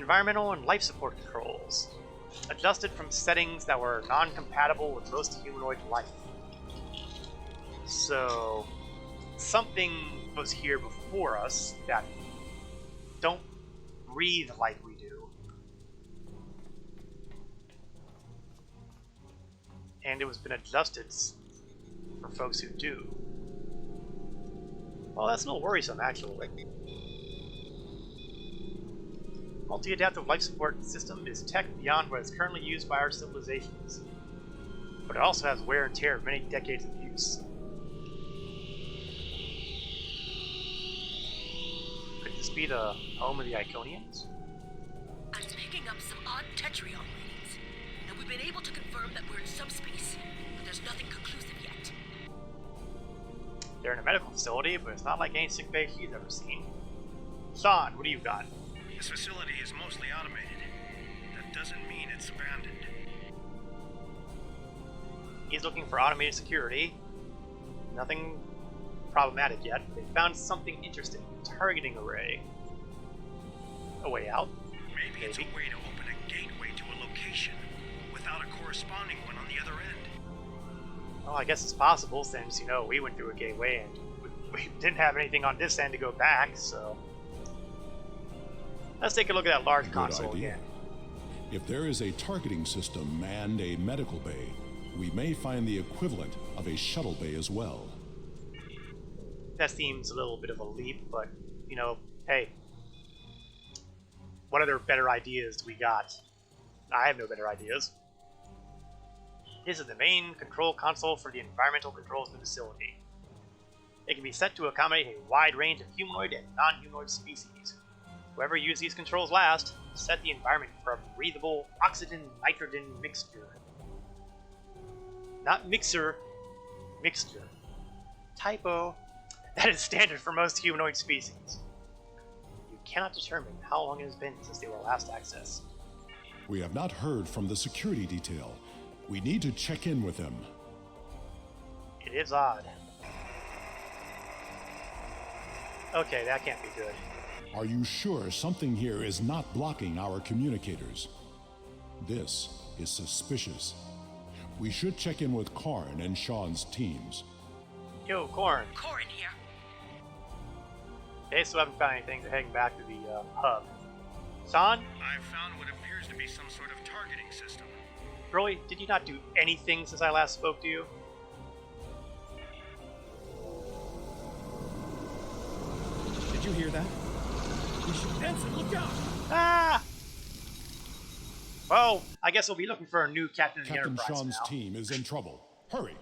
Environmental and life support controls. Adjusted from settings that were non-compatible with most humanoid life. So, something was here before us that don't breathe like we do. And it was been adjusted for folks who do. Well, that's a little worrisome, actually. Multi-adaptive life support system is tech beyond what is currently used by our civilizations. But it also has wear and tear of many decades of use. Could this be the home of the Iconians? I'm picking up some odd Tetrion readings, and we've been able to confirm that we're in subspace, but there's nothing conclusive yet. They're in a medical facility, but it's not like any sick bay she's ever seen. Sean, what do you got? This facility is mostly automated. That doesn't mean it's abandoned. He's looking for automated security. Nothing problematic yet. They found something interesting. Targeting array. A way out. Maybe it's a way to open a gateway to a location without a corresponding one on the other end. Well, I guess it's possible since, you know, we went through a gateway and we didn't have anything on this end to go back, so... Let's take a look at that large console again. If there is a targeting system and a medical bay, we may find the equivalent of a shuttle bay as well. That seems a little bit of a leap, but, you know, hey. What other better ideas do we got? I have no better ideas. This is the main control console for the environmental controls of the facility. It can be set to accommodate a wide range of humanoid and non-humanoid species. Whoever used these controls last, set the environment for a breathable oxygen-nitrogen mixture. Not mixer, mixture. Typo. That is standard for most humanoid species. You cannot determine how long it has been since they were last accessed. We have not heard from the security detail. We need to check in with them. It is odd. Okay, that can't be good. Are you sure something here is not blocking our communicators? This is suspicious. We should check in with Karn and Sean's teams. Yo, Korn. Corin here. They still haven't found anything to heading back to the hub. Sean? I've found what appears to be some sort of targeting system. Really? Did you not do anything since I last spoke to you? Did you hear that? We should answer. Look out! Ah! Well, I guess we'll be looking for a new captain of the Captain Enterprise Sean's now. team is in trouble. Hurry!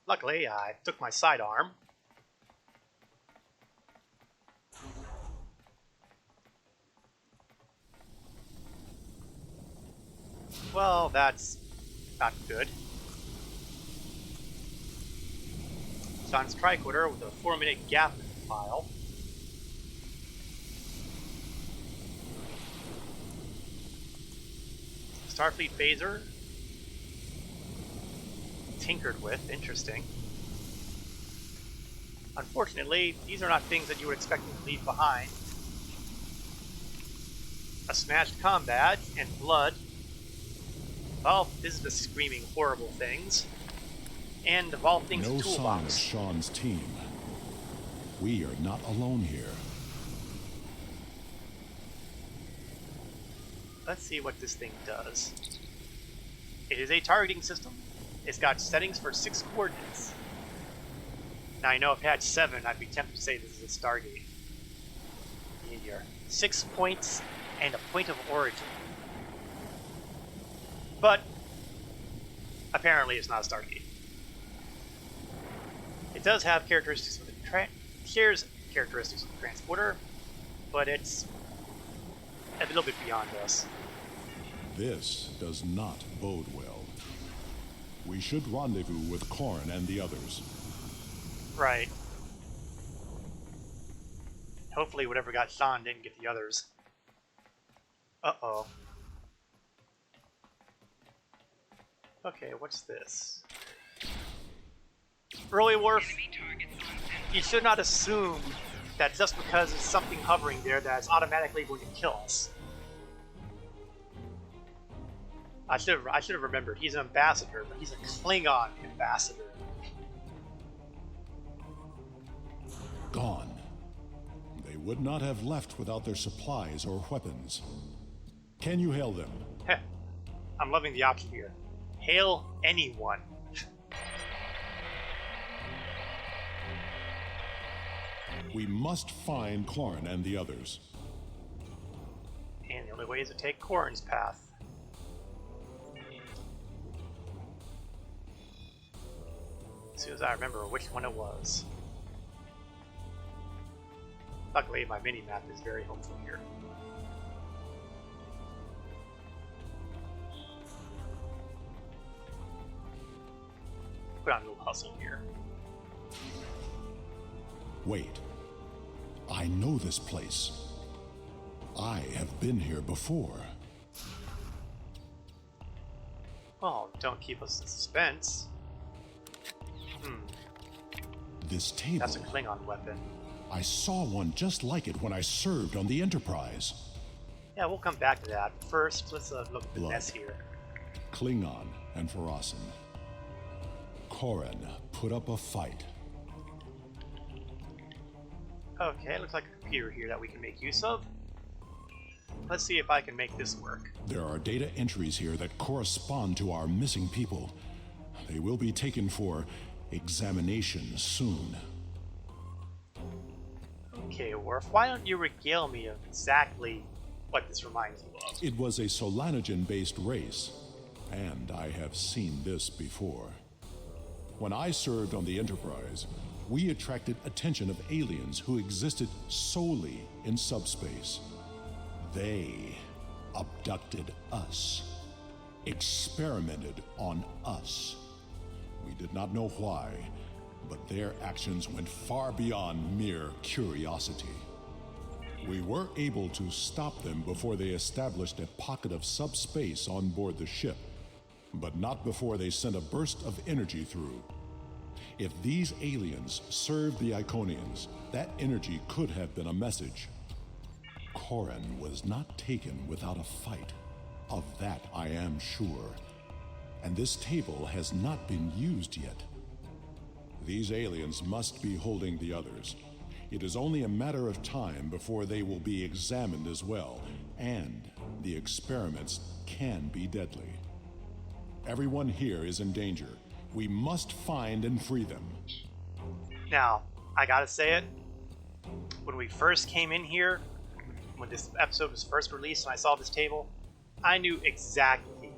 Luckily, I took my sidearm. Well, that's not good. Sean's tricorder with a 4-minute gap in the file. Starfleet phaser. Tinkered with. Interesting. Unfortunately, these are not things that you would expect to leave behind. A smashed comm badge and blood. Well, this is the screaming horrible things. And of all things, No a sign of toolbox. Sean's team. We are not alone here. Let's see what this thing does. It is a targeting system. It's got settings for 6 coordinates. Now, I know if it had 7, I'd be tempted to say this is a Stargate. In here. 6 points and a point of origin. But, apparently it's not a Stargate. It does have characteristics of the shares characteristics of the transporter, but it's a little bit beyond us. This does not bode well. We should rendezvous with Karn and the others. Right. Hopefully whatever got Sean didn't get the others. Uh-oh. Okay, what's this? Early Wharf. You should not assume that just because there's something hovering there that it's automatically going to kill us. I should have remembered. He's an ambassador, but he's a Klingon ambassador. Gone. They would not have left without their supplies or weapons. Can you hail them? Heh. I'm loving the option here. Hail anyone. We must find Clorin and the others. And the only way is to take Corin's path. As soon as I remember which one it was. Luckily, my mini-map is very helpful here. Put on a little hustle here. Wait. I know this place. I have been here before. Oh, don't keep us in suspense. This table. That's a Klingon weapon. I saw one just like it when I served on the Enterprise. Yeah, we'll come back to that. First, let's look at the mess here. Klingon and Farasin. Corin put up a fight. Okay, looks like a computer here that we can make use of. Let's see if I can make this work. There are data entries here that correspond to our missing people. They will be taken for examination soon. Okay, Worf, why don't you regale me of exactly what this reminds you of? It was a Solanogen-based race, and I have seen this before. When I served on the Enterprise, we attracted attention of aliens who existed solely in subspace. They abducted us, experimented on us. We did not know why, but their actions went far beyond mere curiosity. We were able to stop them before they established a pocket of subspace on board the ship, but not before they sent a burst of energy through. If these aliens served the Iconians, that energy could have been a message. Corin was not taken without a fight. Of that I am sure. And this table has not been used yet. These aliens must be holding the others. It is only a matter of time before they will be examined as well, and the experiments can be deadly. Everyone here is in danger. We must find and free them. Now, I gotta say it, when we first came in here, when this episode was first released and I saw this table, I knew exactly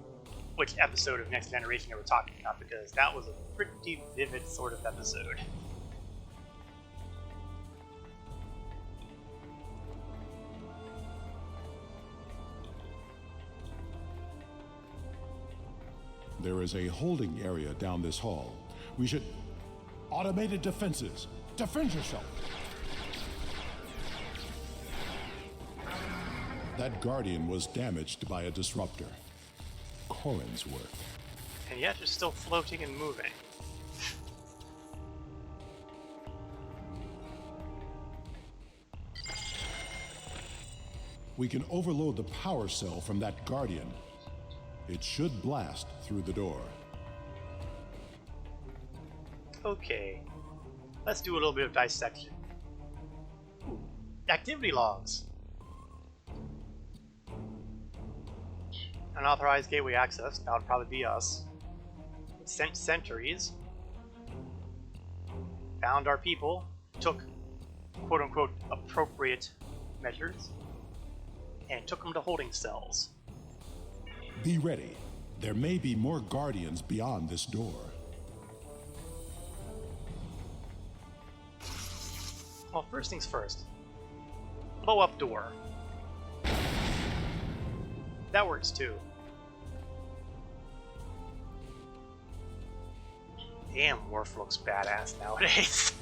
which episode of Next Generation they were talking about, because that was a pretty vivid sort of episode. There is a holding area down this hall. We should... Automated defenses! Defend yourself! That Guardian was damaged by a disruptor. Corin's work. And yet you're still floating and moving. We can overload the power cell from that Guardian. It should blast through the door. Okay. Let's do a little bit of dissection. Ooh, activity logs. Unauthorized gateway access, that would probably be us. Sent sentries. Found our people. Took quote-unquote appropriate measures. And took them to holding cells. Be ready. There may be more Guardians beyond this door. Well, first things first. Blow up door. That works too. Damn, Worf looks badass nowadays.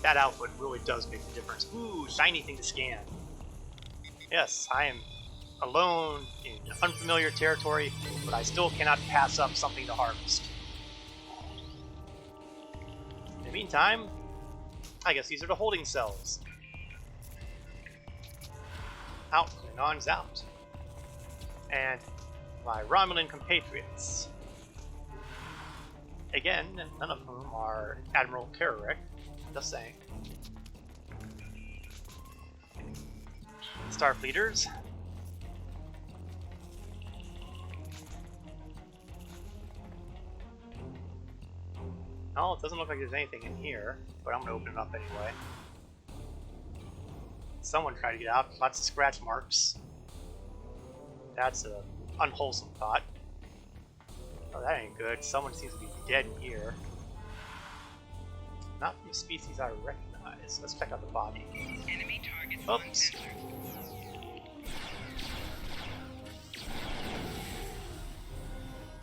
That output really does make a difference. Ooh, shiny thing to scan. Yes, I am alone in unfamiliar territory, but I still cannot pass up something to harvest. meantime, I guess these are the holding cells. Out, Klingons out. And my Romulan compatriots. Again, none of whom are Admiral Carrick, just saying. Starfleeters. Oh, it doesn't look like there's anything in here, but I'm gonna open it up anyway. Someone tried to get out, lots of scratch marks. That's a unwholesome thought. Oh, that ain't good. Someone seems to be dead in here. Not from a species I recognize. Let's check out the body. Enemy targets Oops.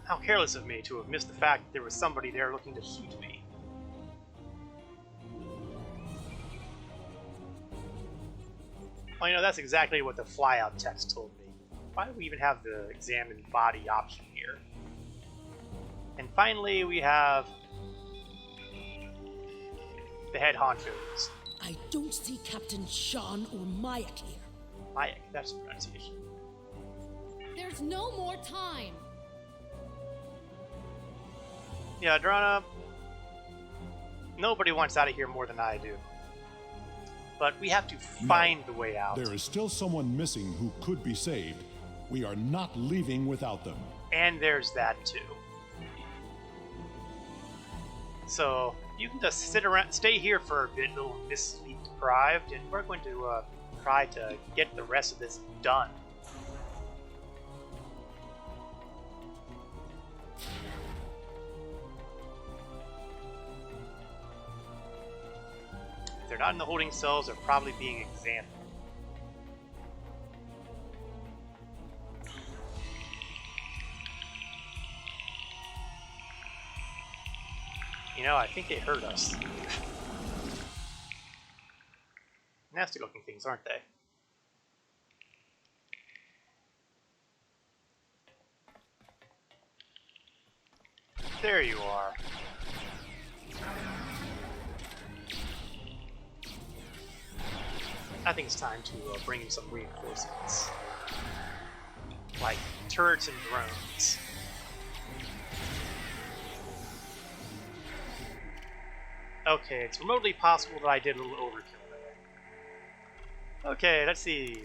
How careless of me to have missed the fact that there was somebody there looking to shoot me. Well, you know, that's exactly what the flyout text told me. Why do we even have the examined body option here? And finally, we have the head honchos. I don't see Captain Sean or Mayak here. Mayak, that's the pronunciation. There's no more time. Yeah, Drana, nobody wants out of here more than I do. But we have to find the way out. There is still someone missing who could be saved. We are not leaving without them. And there's that too. So you can just sit around, stay here for a bit, little Miss Sleep Deprived, and we're going to try to get the rest of this done. If they're not in the holding cells, they're probably being examined. You know, I think they heard us. Nasty looking things, aren't they? There you are. I think it's time to bring in some reinforcements. Like turrets and drones. Okay, it's remotely possible that I did a little overkill there. Okay, let's see.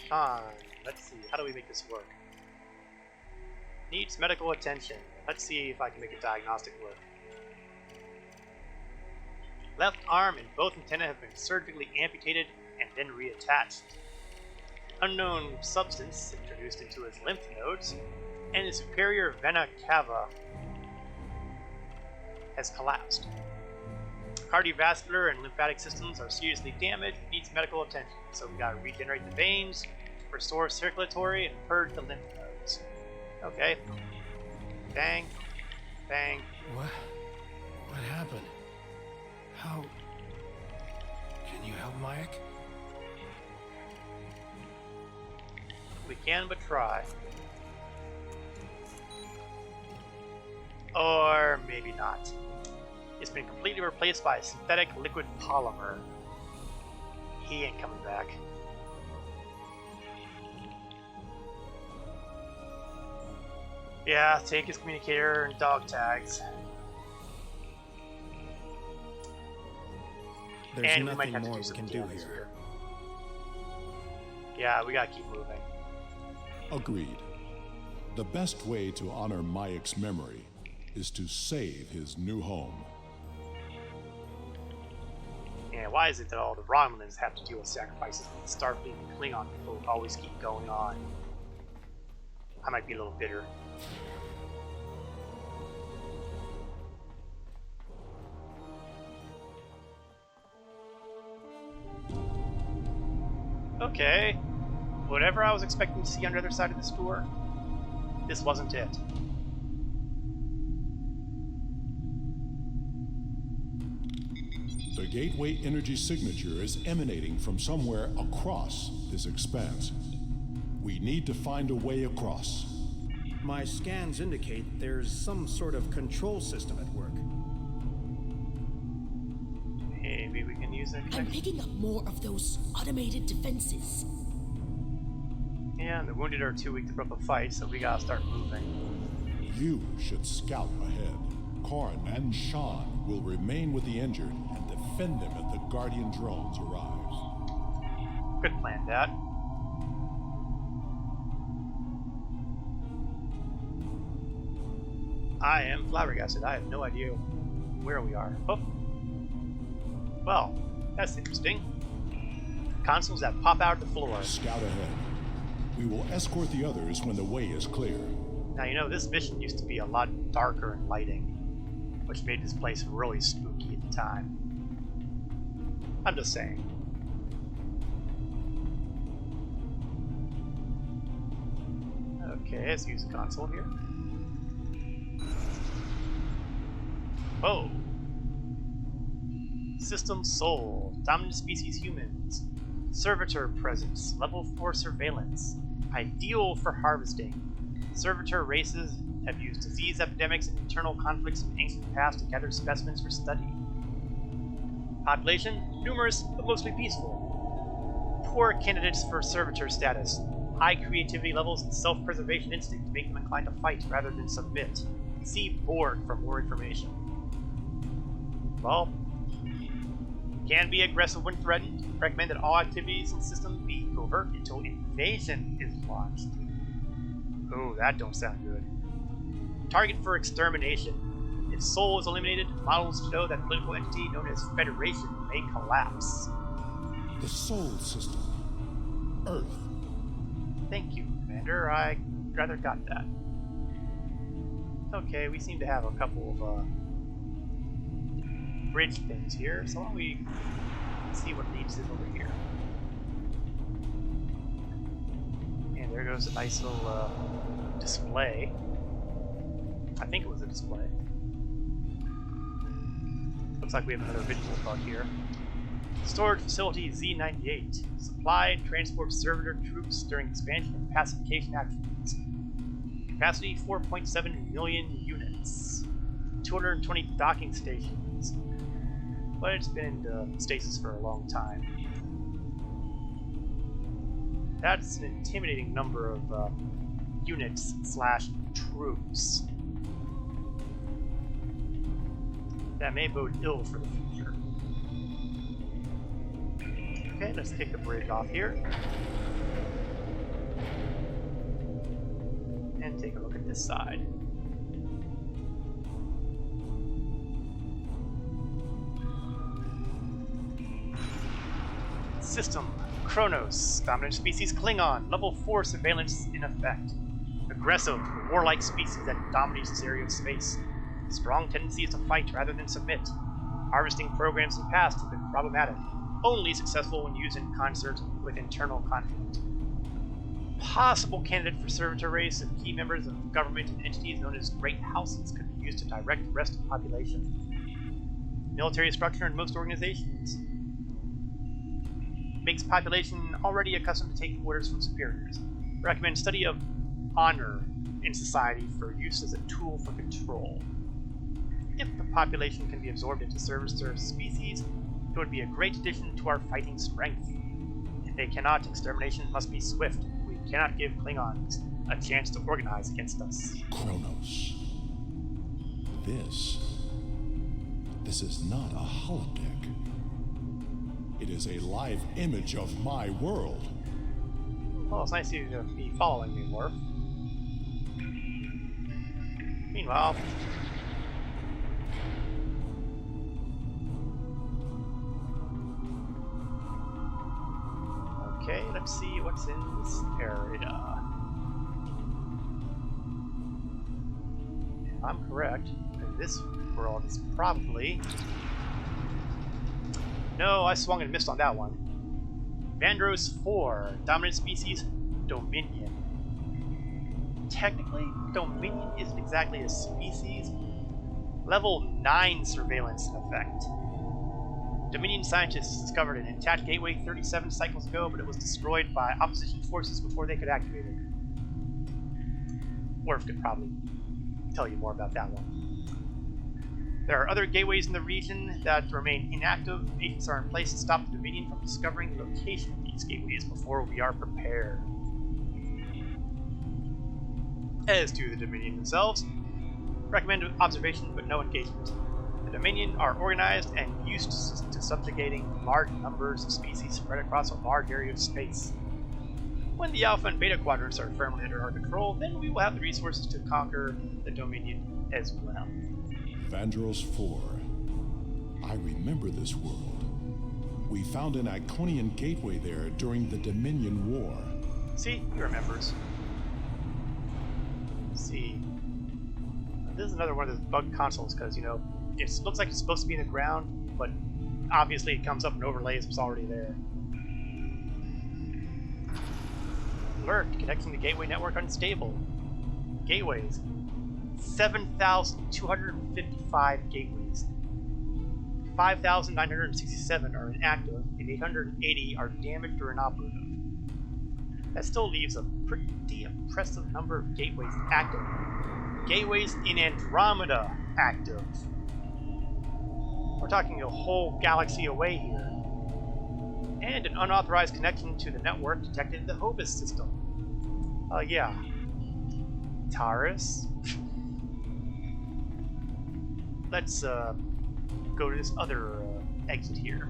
Let's see. How do we make this work? Needs medical attention. Let's see if I can make a diagnostic work. Left arm and both antennae have been surgically amputated and then reattached. Unknown substance introduced into his lymph nodes, and his superior vena cava has collapsed. Cardiovascular and lymphatic systems are seriously damaged, needs medical attention. So we gotta regenerate the veins, restore circulatory, and purge the lymph nodes. Okay. Bang. Bang. What happened? How... Can you help Mayak? We can but try. Or maybe not. It's been completely replaced by a synthetic liquid polymer. He ain't coming back. Yeah, take his communicator and dog tags. There's and we might nothing have to more do we some can do damage here. Yeah, we gotta keep moving. Agreed. The best way to honor Mayak's memory is to save his new home. Yeah, why is it that all the Romulans have to deal with sacrifices when the Starfleet and Klingon people always keep going on? I might be a little bitter. Okay, whatever I was expecting to see on the other side of this door, this wasn't it. The gateway energy signature is emanating from somewhere across this expanse. We need to find a way across. My scans indicate there's some sort of control system at work. maybe we can use it. I'm picking up more of those automated defenses. Yeah, and the wounded are too weak to put up a fight, so we gotta start moving. You should scout ahead. Korn and Sean will remain with the injured and defend them if the Guardian drones arrive. Good plan, Dad. I am flabbergasted. I have no idea where we are. Oh. Well, that's interesting. Consoles that pop out of the floor. Scout ahead. We will escort the others when the way is clear. Now, you know, this mission used to be a lot darker in lighting, which made this place really spooky at the time. I'm just saying. Okay, let's use the console here. Whoa! System Soul, Dominant Species Humans, Servitor Presence, Level 4 Surveillance, ideal for harvesting. Servitor races have used disease epidemics and internal conflicts in ancient past to gather specimens for study. Population, numerous but mostly peaceful. Poor candidates for servitor status. High creativity levels and self-preservation instinct make them inclined to fight rather than submit. See board for more information. Well, can be aggressive when threatened. Recommend that all activities in the system be covert until invasion is launched. Oh, that don't sound good. Target for extermination. If Soul is eliminated, models show that political entity known as Federation may collapse. The Soul System. Earth. Thank you, Commander. I rather got that. Okay, we seem to have a couple of bridge things here, so why don't we see what leads is over here. And there goes a nice little display. I think it was a display. Looks like we have another visual bug here. Storage facility Z98. Supply and transport servitor troops during expansion and pacification actions. Capacity 4.7 million units. 220 docking stations. But it's been in stasis for a long time. That's an intimidating number of units / troops. That may bode ill for the future. Okay, let's take the bridge off here. And take a look at this side. System, Kronos, dominant species Klingon, level 4 surveillance in effect. Aggressive, warlike species that dominates this area of space. Strong tendencies to fight rather than submit. Harvesting programs in the past have been problematic, only successful when used in concert with internal conflict. Possible candidate for servitor race and key members of government and entities known as Great Houses could be used to direct the rest of the population. Military structure in most organizations makes population already accustomed to taking orders from superiors. Recommend study of honor in society for use as a tool for control. If the population can be absorbed into servitor species, it would be a great addition to our fighting strength. If they cannot, extermination must be swift. We cannot give Klingons a chance to organize against us. Kronos. This is not a holodeck. It is a live image of my world. Well, it's nice of you to be following me, Worf. Meanwhile, okay, let's see what's in this area. If I'm correct, then this world is probably... No, I swung and missed on that one. Vandros 4, dominant species, Dominion. Technically, Dominion isn't exactly a species. Level 9 surveillance in effect. Dominion scientists discovered an intact gateway 37 cycles ago, but it was destroyed by opposition forces before they could activate it. Worf could probably tell you more about that one. There are other gateways in the region that remain inactive. Agents are in place to stop the Dominion from discovering the location of these gateways before we are prepared. As to the Dominion themselves, recommend observation but no engagement. The Dominion are organized and used to subjugating large numbers of species spread across a large area of space. When the Alpha and Beta quadrants are firmly under our control, then we will have the resources to conquer the Dominion as well. Vandros 4. I remember this world. We found an Iconian gateway there during the Dominion War. See, he remembers. Let's see. This is another one of those bug consoles because, you know, it looks like it's supposed to be in the ground, but obviously it comes up and overlays what's already there. Alert, connecting the gateway network unstable. Gateways. 7,255 gateways. 5,967 are inactive, and 880 are damaged or inoperative. That still leaves a pretty impressive number of gateways active. Gateways in Andromeda active. We're talking a whole galaxy away here. And an unauthorized connection to the network detected in the Hobus system. Yeah. Taurus. Let's go to this other exit here.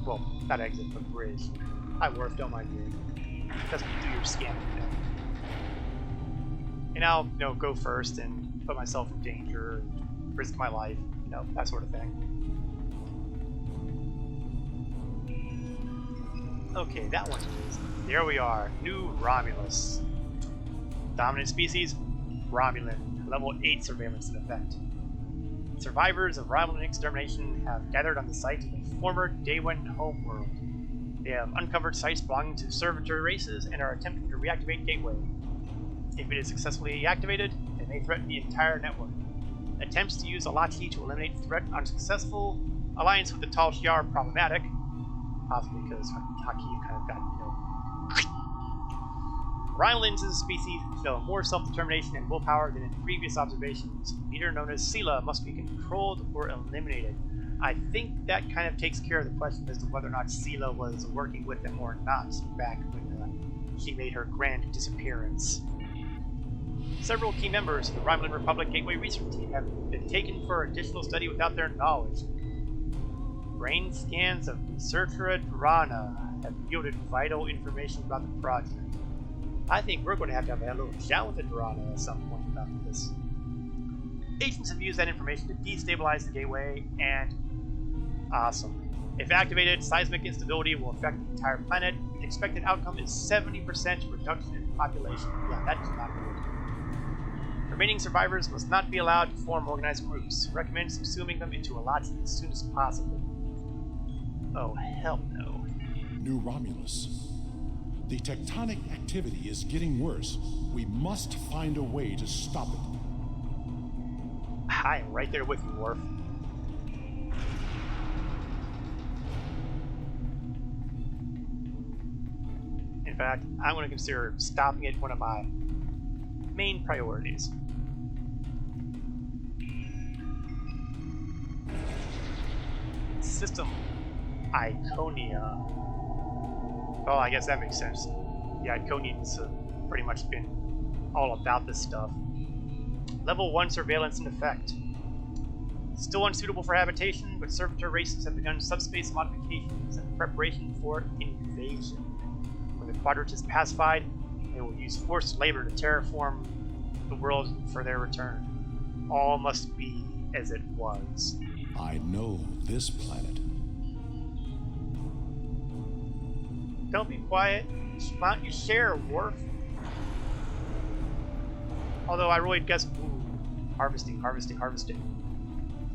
Well, not exit, but bridge. Hi, Worf, don't mind me. Just do your scanning now. And I'll, you know, go first and put myself in danger, risk my life, you know, that sort of thing. Okay, that one is. There we are. New Romulus. Dominant species, Romulan. Level 8 surveillance in effect. Survivors of Romulan extermination have gathered on the site of the former Day 1 homeworld. They have uncovered sites belonging to servitor races and are attempting to reactivate Gateway. If it is successfully activated, it may threaten the entire network. Attempts to use Alachi to eliminate the threat unsuccessful. Alliance with the Tal Shiar are problematic. Possibly because Haki kind of got, you know. Rylans as a species show more self-determination and willpower than in previous observations. A leader known as Sela must be controlled or eliminated. I think that kind of takes care of the question as to whether or not Sela was working with them or not back when she made her grand disappearance. Several key members of the Romulan Republic Gateway Research Team have been taken for additional study without their knowledge. Brain scans of researcher Drana have yielded vital information about the project. I think we're going to have a little chat with Drana at some point about this. Agents have used that information to destabilize the gateway, and awesome. If activated, seismic instability will affect the entire planet. The expected outcome is 70% reduction in population. Yeah, that's not good. Remaining survivors must not be allowed to form organized groups. Recommend subsuming them into Alachi as soon as possible. Oh, hell no. New Romulus. The tectonic activity is getting worse. We must find a way to stop it. I'm right there with you, Worf. In fact, I'm going to consider stopping it one of my main priorities. System Iconia. Oh, I guess that makes sense. The Iconians have pretty much been all about this stuff. Level 1 surveillance in effect. Still unsuitable for habitation, but servitor races have begun subspace modifications in preparation for invasion. When the quadrant is pacified, they will use forced labor to terraform the world for their return. All must be as it was. I know this planet. Don't be quiet. Why don't you share, Worf? Although I really guess... Ooh, harvesting.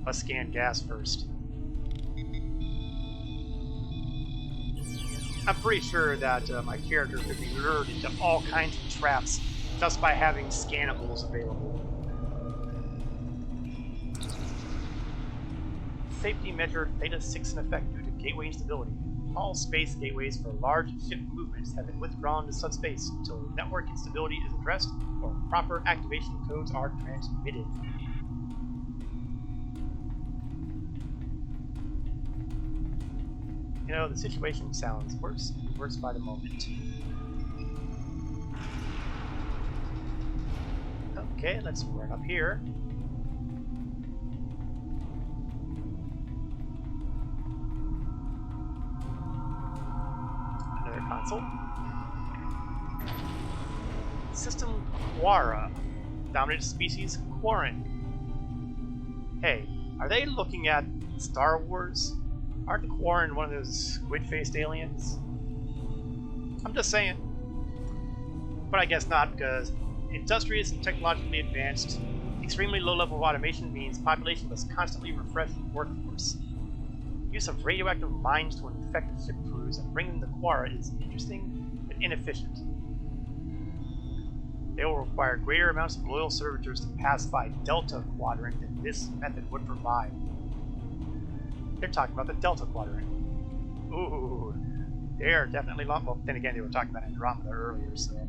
Let's scan gas first. I'm pretty sure that my character could be lured into all kinds of traps just by having scannables available. Safety measure Theta 6 in effect due to gateway instability. All space gateways for large ship movements have been withdrawn to subspace until network instability is addressed or proper activation codes are transmitted. You know, the situation sounds worse and worse by the moment. Okay, let's run up here. Another console. System Quara. Dominant species Quarren. Hey, are they looking at Star Wars? Aren't the Quarren one of those squid-faced aliens? I'm just saying. But I guess not, because industrious and technologically advanced, extremely low level of automation means population must constantly refresh the workforce. Use of radioactive mines to infect the ship crews and bring them to Quara is interesting but inefficient. They will require greater amounts of loyal servitors to pacify Delta Quadrant than this method would provide. They're talking about the Delta Quadrant. Ooh, they're definitely long. Well, then again, they were talking about Andromeda earlier, so.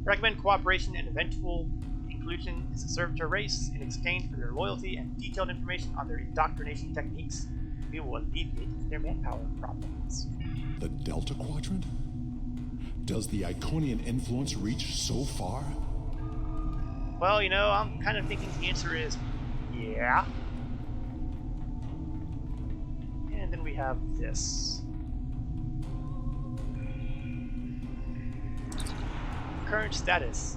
Recommend cooperation and eventual inclusion as a servitor race in exchange for their loyalty and detailed information on their indoctrination techniques. We will alleviate their manpower problems. The Delta Quadrant? Does the Iconian influence reach so far? Well, you know, I'm kind of thinking the answer is yeah. And then we have this. Current status.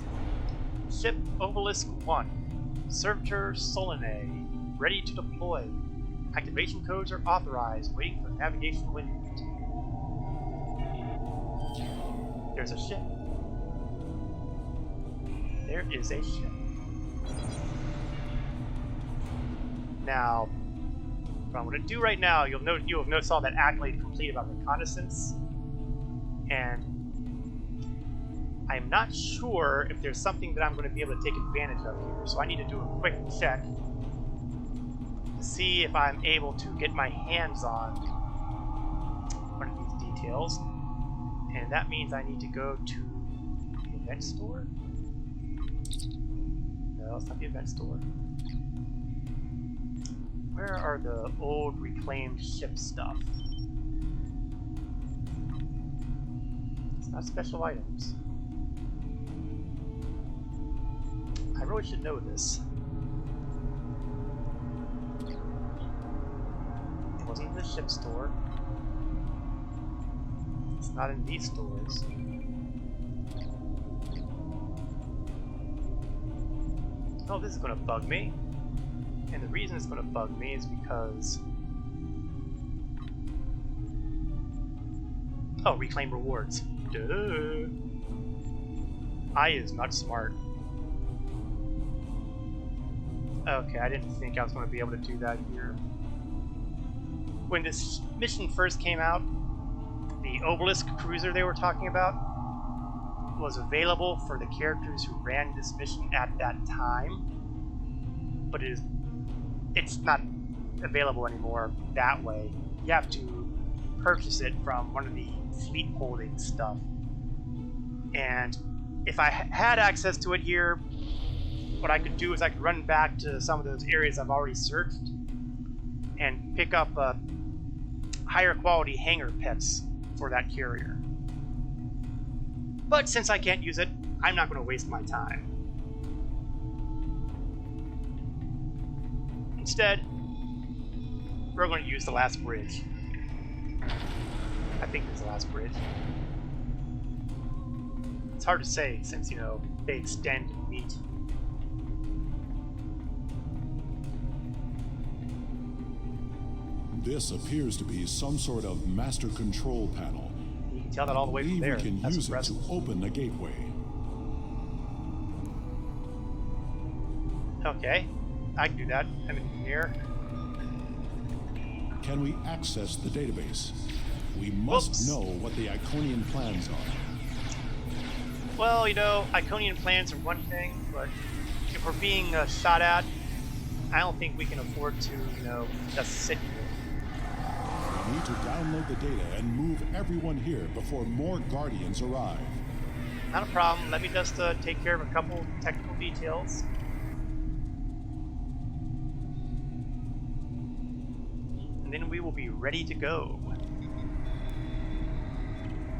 Ship Obelisk 1. Servitor Solene. Ready to deploy. Activation codes are authorized, waiting for navigational input. There's a ship. There is a ship. Now, what I'm going to do right now, you'll have noticed all that accolade complete about reconnaissance, and I'm not sure if there's something that I'm going to be able to take advantage of here, so I need to do a quick check to see if I'm able to get my hands on one of these details, and that means I need to go to the event store. No, it's not the event store. Where are the old reclaimed ship stuff? It's not special items. I really should know this. It wasn't in the ship store. It's not in these stores. Oh, this is gonna bug me. And the reason it's gonna bug me is because... Oh, reclaim rewards. Duh. I is not smart. Okay, I didn't think I was going to be able to do that here. When this mission first came out, the Obelisk cruiser they were talking about was available for the characters who ran this mission at that time, but it's not available anymore that way. You have to purchase it from one of the fleet holding stuff. And if I had access to it here, what I could do is I could run back to some of those areas I've already searched and pick up higher quality hangar pets for that carrier. But since I can't use it, I'm not going to waste my time. Instead, we're going to use the last bridge. I think it's the last bridge. It's hard to say since, you know, they extend and meet. This appears to be some sort of master control panel. You can tell that all the way from there. We can That's use impressive. it to open the gateway. Okay, I can do that. I'm in here. Can we access the database? We must Whoops. know what the Iconian plans are. Well, you know, Iconian plans are one thing, but if we're being shot at, I don't think we can afford to, you know, just sit here. We need to download the data and move everyone here before more Guardians arrive. Not a problem. Let me just take care of a couple technical details. And then we will be ready to go.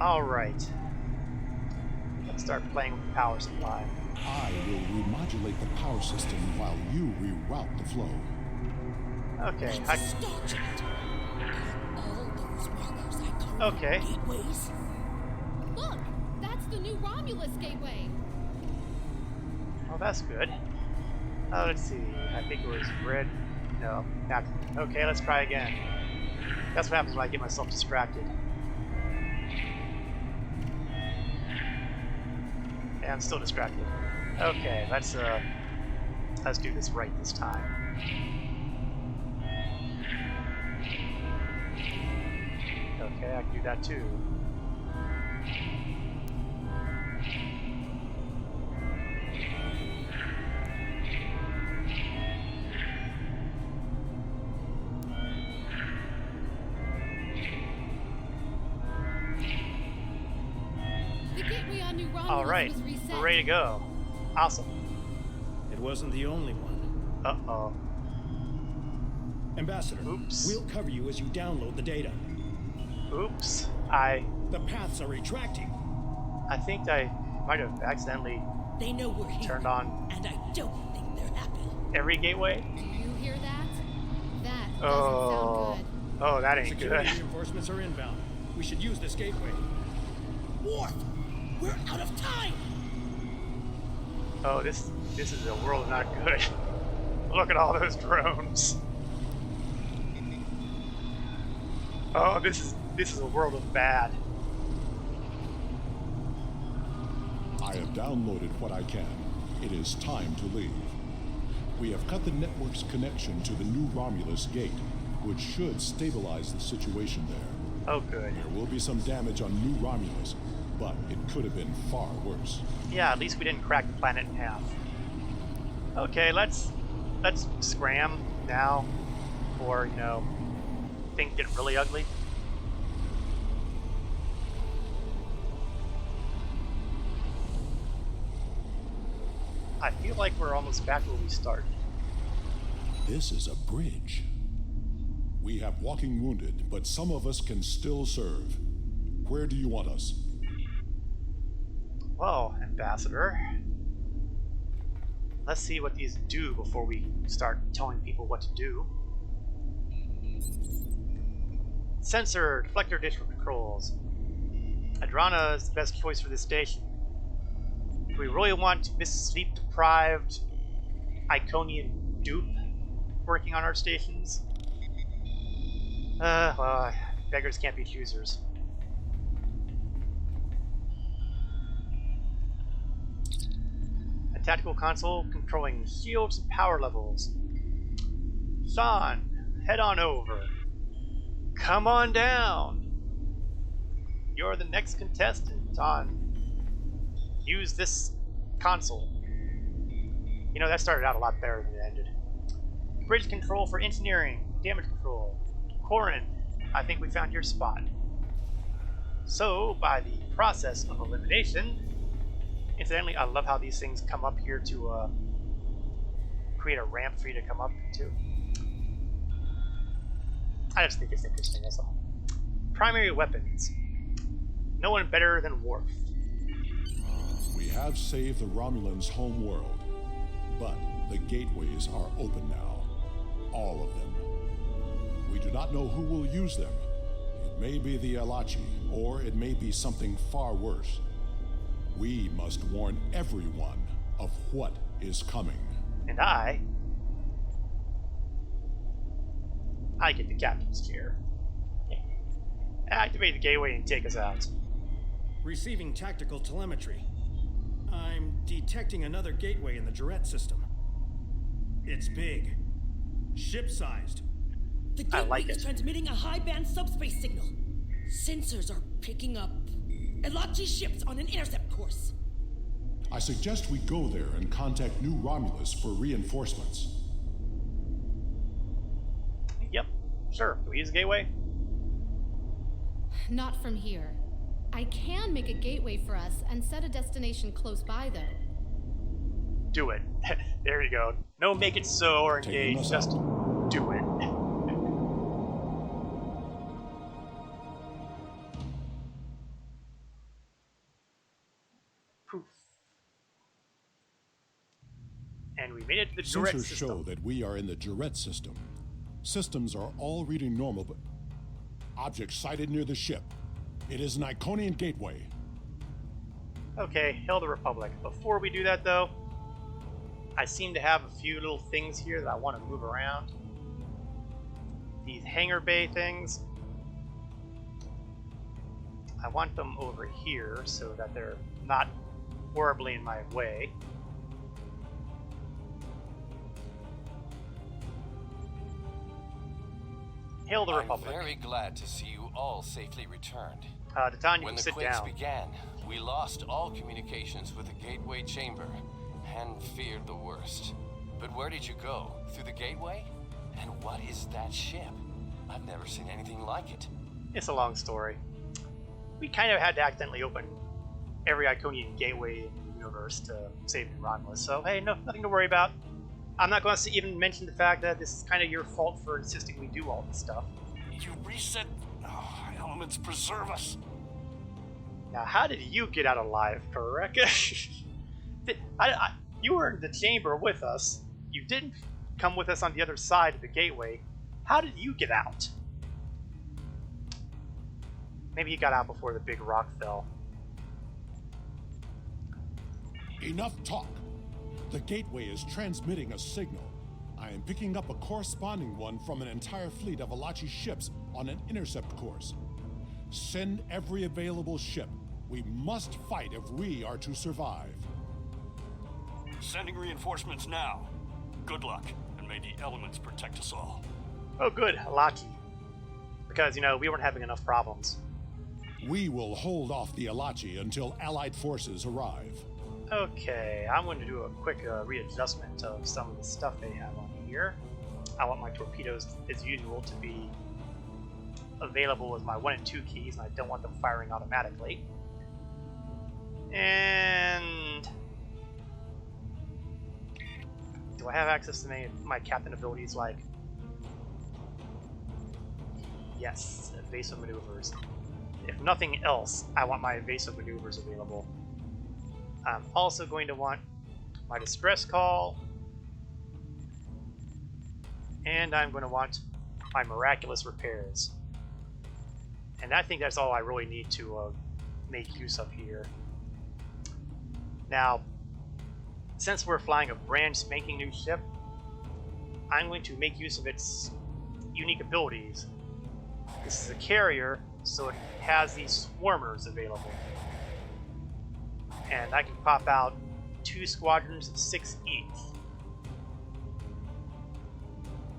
Alright. Let's start playing with the power supply. I will remodulate the power system while you reroute the flow. Okay. Start it. All those markers I call Okay. gateways. Look! That's the new Romulus gateway! Oh, that's good. Let's see. I think it was red. No, not. Okay, let's try again. That's what happens when I get myself distracted. Yeah, I'm still distracted. Okay, let's do this right this time. Okay, I can do that too. The gateway on New Romulus All right, was reset. we're ready to go. Awesome. It wasn't the only one. Uh-oh. Ambassador, Oops. we'll cover you as you download the data. Oops. The paths are retracting. I think I might have accidentally They know we're here. turned on And I don't think they're happy. every gateway. Do you hear that? That doesn't Oh. sound Oh, that ain't Security good. reinforcements are inbound. We should use this gateway. Worf! We're out of time! Oh, this is a world of not good. Look at all those drones. Oh, this is a world of bad. I have downloaded what I can. It is time to leave. We have cut the network's connection to the new Romulus gate, which should stabilize the situation there. Oh, good. There will be some damage on New Romulus, but it could have been far worse. Yeah, at least we didn't crack the planet in half. Okay, let's scram now, before things get really ugly. I feel like we're almost back where we started. This is a bridge. We have walking wounded, but some of us can still serve. Where do you want us? Well, Ambassador, let's see what these do before we start telling people what to do. Sensor, deflector dish for controls. Adrana is the best choice for this station. Do we really want this sleep-deprived Iconian dupe working on our stations? Well, beggars can't be choosers. A tactical console controlling shields and power levels. Sean, head on over. Come on down. You're the next contestant on Use This Console. You know, that started out a lot better than it ended. Bridge control for engineering, damage control. Corin, I think we found your spot. So, by the process of elimination, incidentally, I love how these things come up here to create a ramp for you to come up to. I just think it's interesting, that's all. Primary weapons. No one better than Worf. We have saved the Romulans' home world, but the gateways are open now. All of them. We do not know who will use them. It may be the Elachi, or it may be something far worse. We must warn everyone of what is coming. And I get the captain's chair. Activate the gateway and take us out. Receiving tactical telemetry. I'm detecting another gateway in the Jarrett system. It's big. Ship-sized. The I gateway like is it. transmitting a high-band subspace signal. Sensors are picking up Elachi ships on an intercept course. I suggest we go there and contact New Romulus for reinforcements. Yep, sure. Can we use the gateway? Not from here. I can make a gateway for us and set a destination close by, though. Do it. There you go. No make it so or Taking engage, us just out. do it. Poof. And we made it to the Duret Sensors system. show that we are in the Duret system. Systems are all reading normal, but object sighted near the ship. It is an Iconian gateway. Okay, hail the Republic. Before we do that, though, I seem to have a few little things here that I want to move around. These hangar bay things, I want them over here so that they're not horribly in my way. Hail the Republic. I'm very glad to see you all safely returned. Titania, When the sit quakes down. began, we lost all communications with the gateway chamber and feared the worst. But where did you go? Through the gateway? And what is that ship? I've never seen anything like it. It's a long story. We kind of had to accidentally open every Iconian gateway in the universe to save New Romulus, so hey, nothing to worry about. I'm not going to even mention the fact that this is kind of your fault for insisting we do all this stuff. You reset. Oh, elements preserve us. Now, how did you get out alive, correct? You were in the chamber with us. You didn't come with us on the other side of the gateway. How did you get out? Maybe you got out before the big rock fell. Enough talk. The gateway is transmitting a signal. I am picking up a corresponding one from an entire fleet of Alachi ships on an intercept course. Send every available ship. We must fight if we are to survive. Sending reinforcements now. Good luck, and may the elements protect us all. Oh good, Alachi. Because, we weren't having enough problems. We will hold off the Alachi until Allied forces arrive. Okay, I'm going to do a quick readjustment of some of the stuff they have on here. I want my torpedoes, as usual, to be available with my 1 and 2 keys, and I don't want them firing automatically. And do I have access to any of my captain abilities like... Yes, evasive maneuvers. If nothing else, I want my evasive maneuvers available. I'm also going to want my distress call, and I'm going to want my miraculous repairs. And I think that's all I really need to make use of here. Now, since we're flying a brand spanking new ship, I'm going to make use of its unique abilities. This is a carrier, so it has these swarmers available. And I can pop out 2 squadrons of 6 each.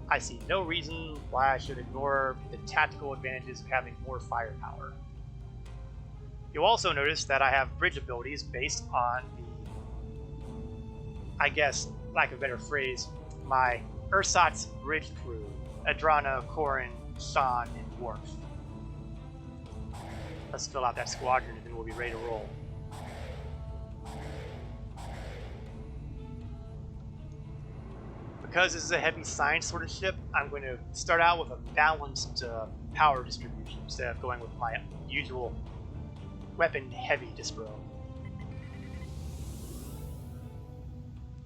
I see no reason why I should ignore the tactical advantages of having more firepower. You'll also notice that I have bridge abilities based on the, I guess, lack of a better phrase, my ersatz bridge crew, Adrana, Corin, Sean, and Worf. Let's fill out that squadron and then we'll be ready to roll. Because this is a heavy science sort of ship, I'm going to start out with a balanced power distribution instead of going with my usual weapon heavy distro.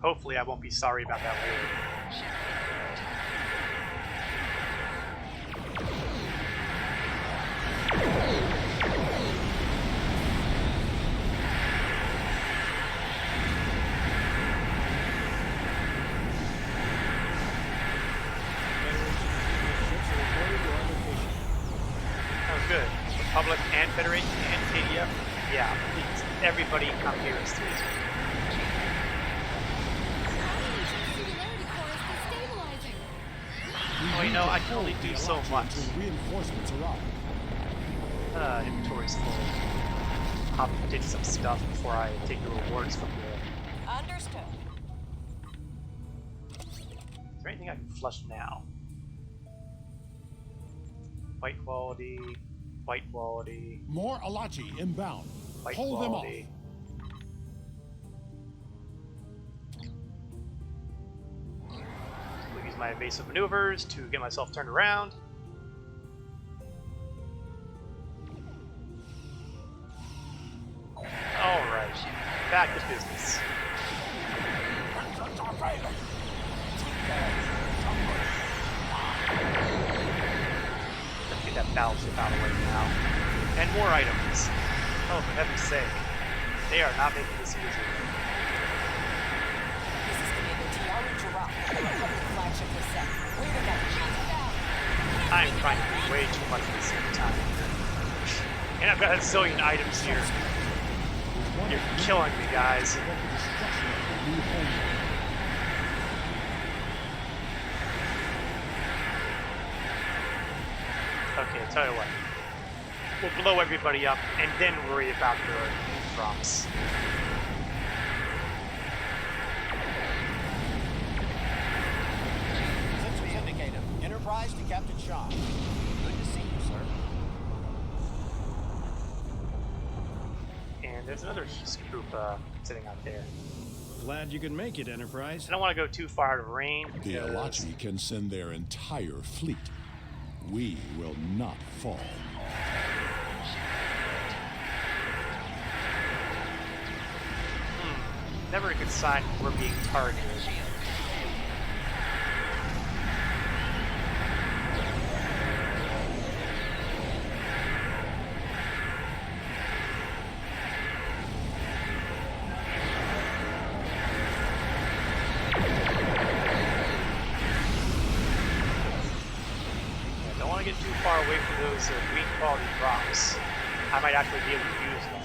Hopefully I won't be sorry about that later. Good. Republic and Federation and KDF. Yeah, please. Everybody come here and see us. Well, I can only do so much. Reinforcements arrive. Inventory's full. I'll update some stuff before I take the rewards from here. Understood. Is there anything I can flush now? White quality. White quality. More Alachi inbound. White Hold quality. We'll use my evasive maneuvers to get myself turned around. Alright. back to business. Let's get that battleship out of the way now. And more items. Oh, for heaven's sake. They are not making this easy. This is Commander Tiaru Jirach of the Republic flagship Lisette. Where did that shoot down? I'm trying to do way too much at the same time. And I've got a zillion items here. You're killing me, guys. Okay, tell you what. We'll blow everybody up and then worry about the drops. Sensors indicator. Enterprise to Captain Shaw. Good to see you, sir. And there's another group sitting out there. Glad you could make it, Enterprise. I don't want to go too far out of range. The Alachi can send their entire fleet. We will not fall. Never a good sign we're being targeted. I don't want to get too far away from those weak quality drops. I might actually be able to use them.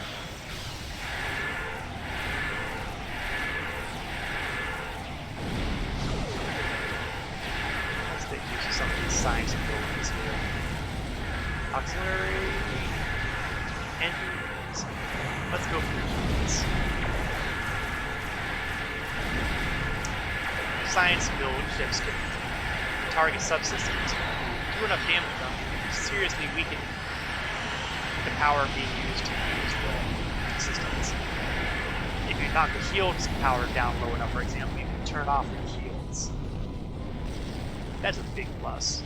Some of these science buildings here. Auxiliary engines. Let's go for engines. Science build ships can target subsystems. Do enough damage on them, seriously weaken the power being used to use the systems. If you knock the shield's power down low enough, for example, you can turn off the shields. That's a big plus.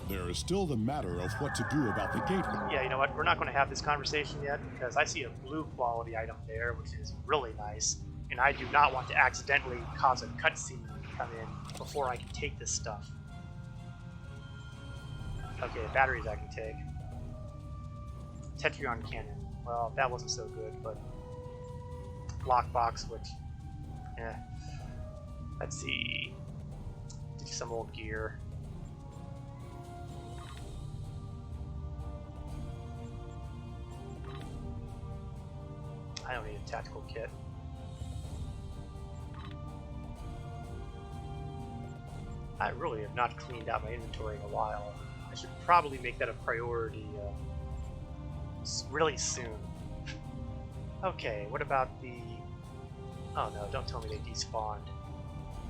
There is still the matter of what to do about the gateway. Yeah, you know what? We're not going to have this conversation yet because I see a blue quality item there, which is really nice. And I do not want to accidentally cause a cutscene to come in before I can take this stuff. Okay, batteries I can take. Tetrion cannon. Well, that wasn't so good, but lockbox, which, let's see. Get some old gear. I don't need a tactical kit. I really have not cleaned out my inventory in a while. I should probably make that a priority really soon. Okay, what about the... Oh no, don't tell me they despawned.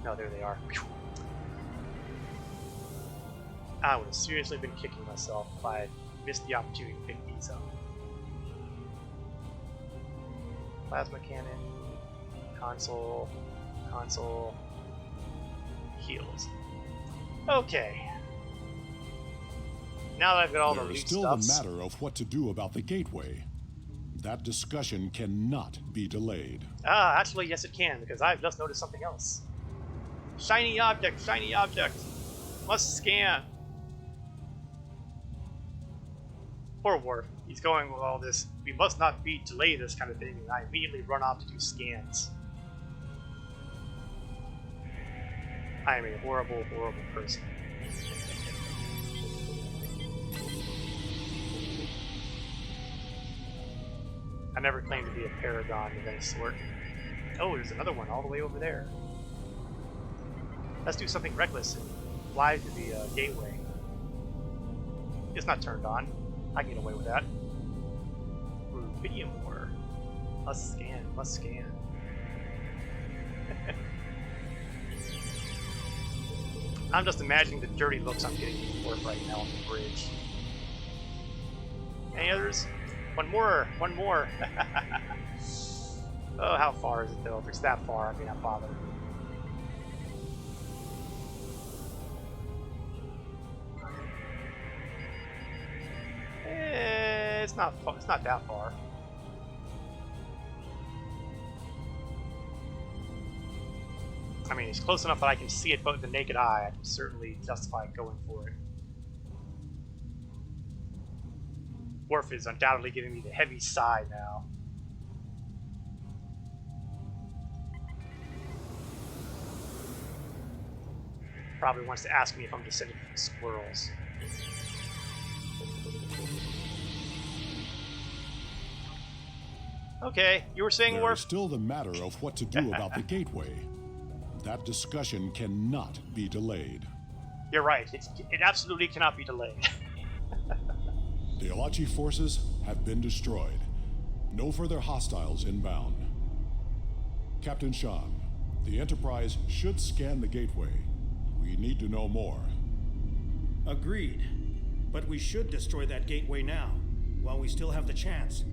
No, there they are. I would have seriously been kicking myself if I had missed the opportunity to pick these up. Plasma cannon, console, heals. Okay. Now that I've got all the There is loot still stuffs, the matter of what to do about the gateway. That discussion cannot be delayed. Actually, yes it can, because I've just noticed something else. Shiny object, shiny object. Must scan. Poor Worf. He's going with all this, we must not delay this kind of thing, and I immediately run off to do scans. I am a horrible, horrible person. I never claimed to be a paragon of any sort. Oh, there's another one all the way over there. Let's do something reckless and fly to the gateway. It's not turned on. I can get away with that. Rubidium ore. Must scan, must scan. I'm just imagining the dirty looks I'm getting from Worf right now on the bridge. Any others? One more, one more. Oh, how far is it though? If it's that far, I may not bother. It's It's not that far. I mean, it's close enough that I can see it with the naked eye. I can certainly justify going for it. Worf is undoubtedly giving me the heavy sigh now. Probably wants to ask me if I'm descended from squirrels. Okay, you were saying, Worf? There's still the matter of what to do about the gateway. That discussion cannot be delayed. You're right. It absolutely cannot be delayed. The Alachi forces have been destroyed. No further hostiles inbound. Captain Sean, the Enterprise should scan the gateway. We need to know more. Agreed. But we should destroy that gateway now, while we still have the chance.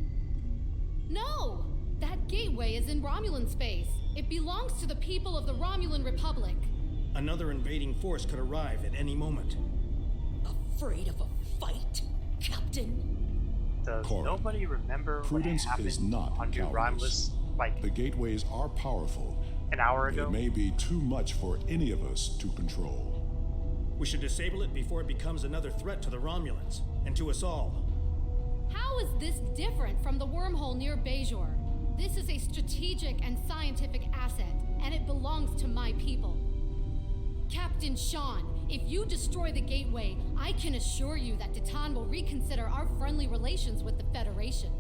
No! That gateway is in Romulan space. It belongs to the people of the Romulan Republic. Another invading force could arrive at any moment. Afraid of a fight, Captain? Does Corin, nobody remember prudence what happened is not on New cowardice. Romulus like The gateways are powerful. an hour It ago? may be too much for any of us to control. We should disable it before it becomes another threat to the Romulans, and to us all. How is this different from the wormhole near Bajor? This is a strategic and scientific asset, and it belongs to my people. Captain Sean, if you destroy the gateway, I can assure you that Titan will reconsider our friendly relations with the Federation.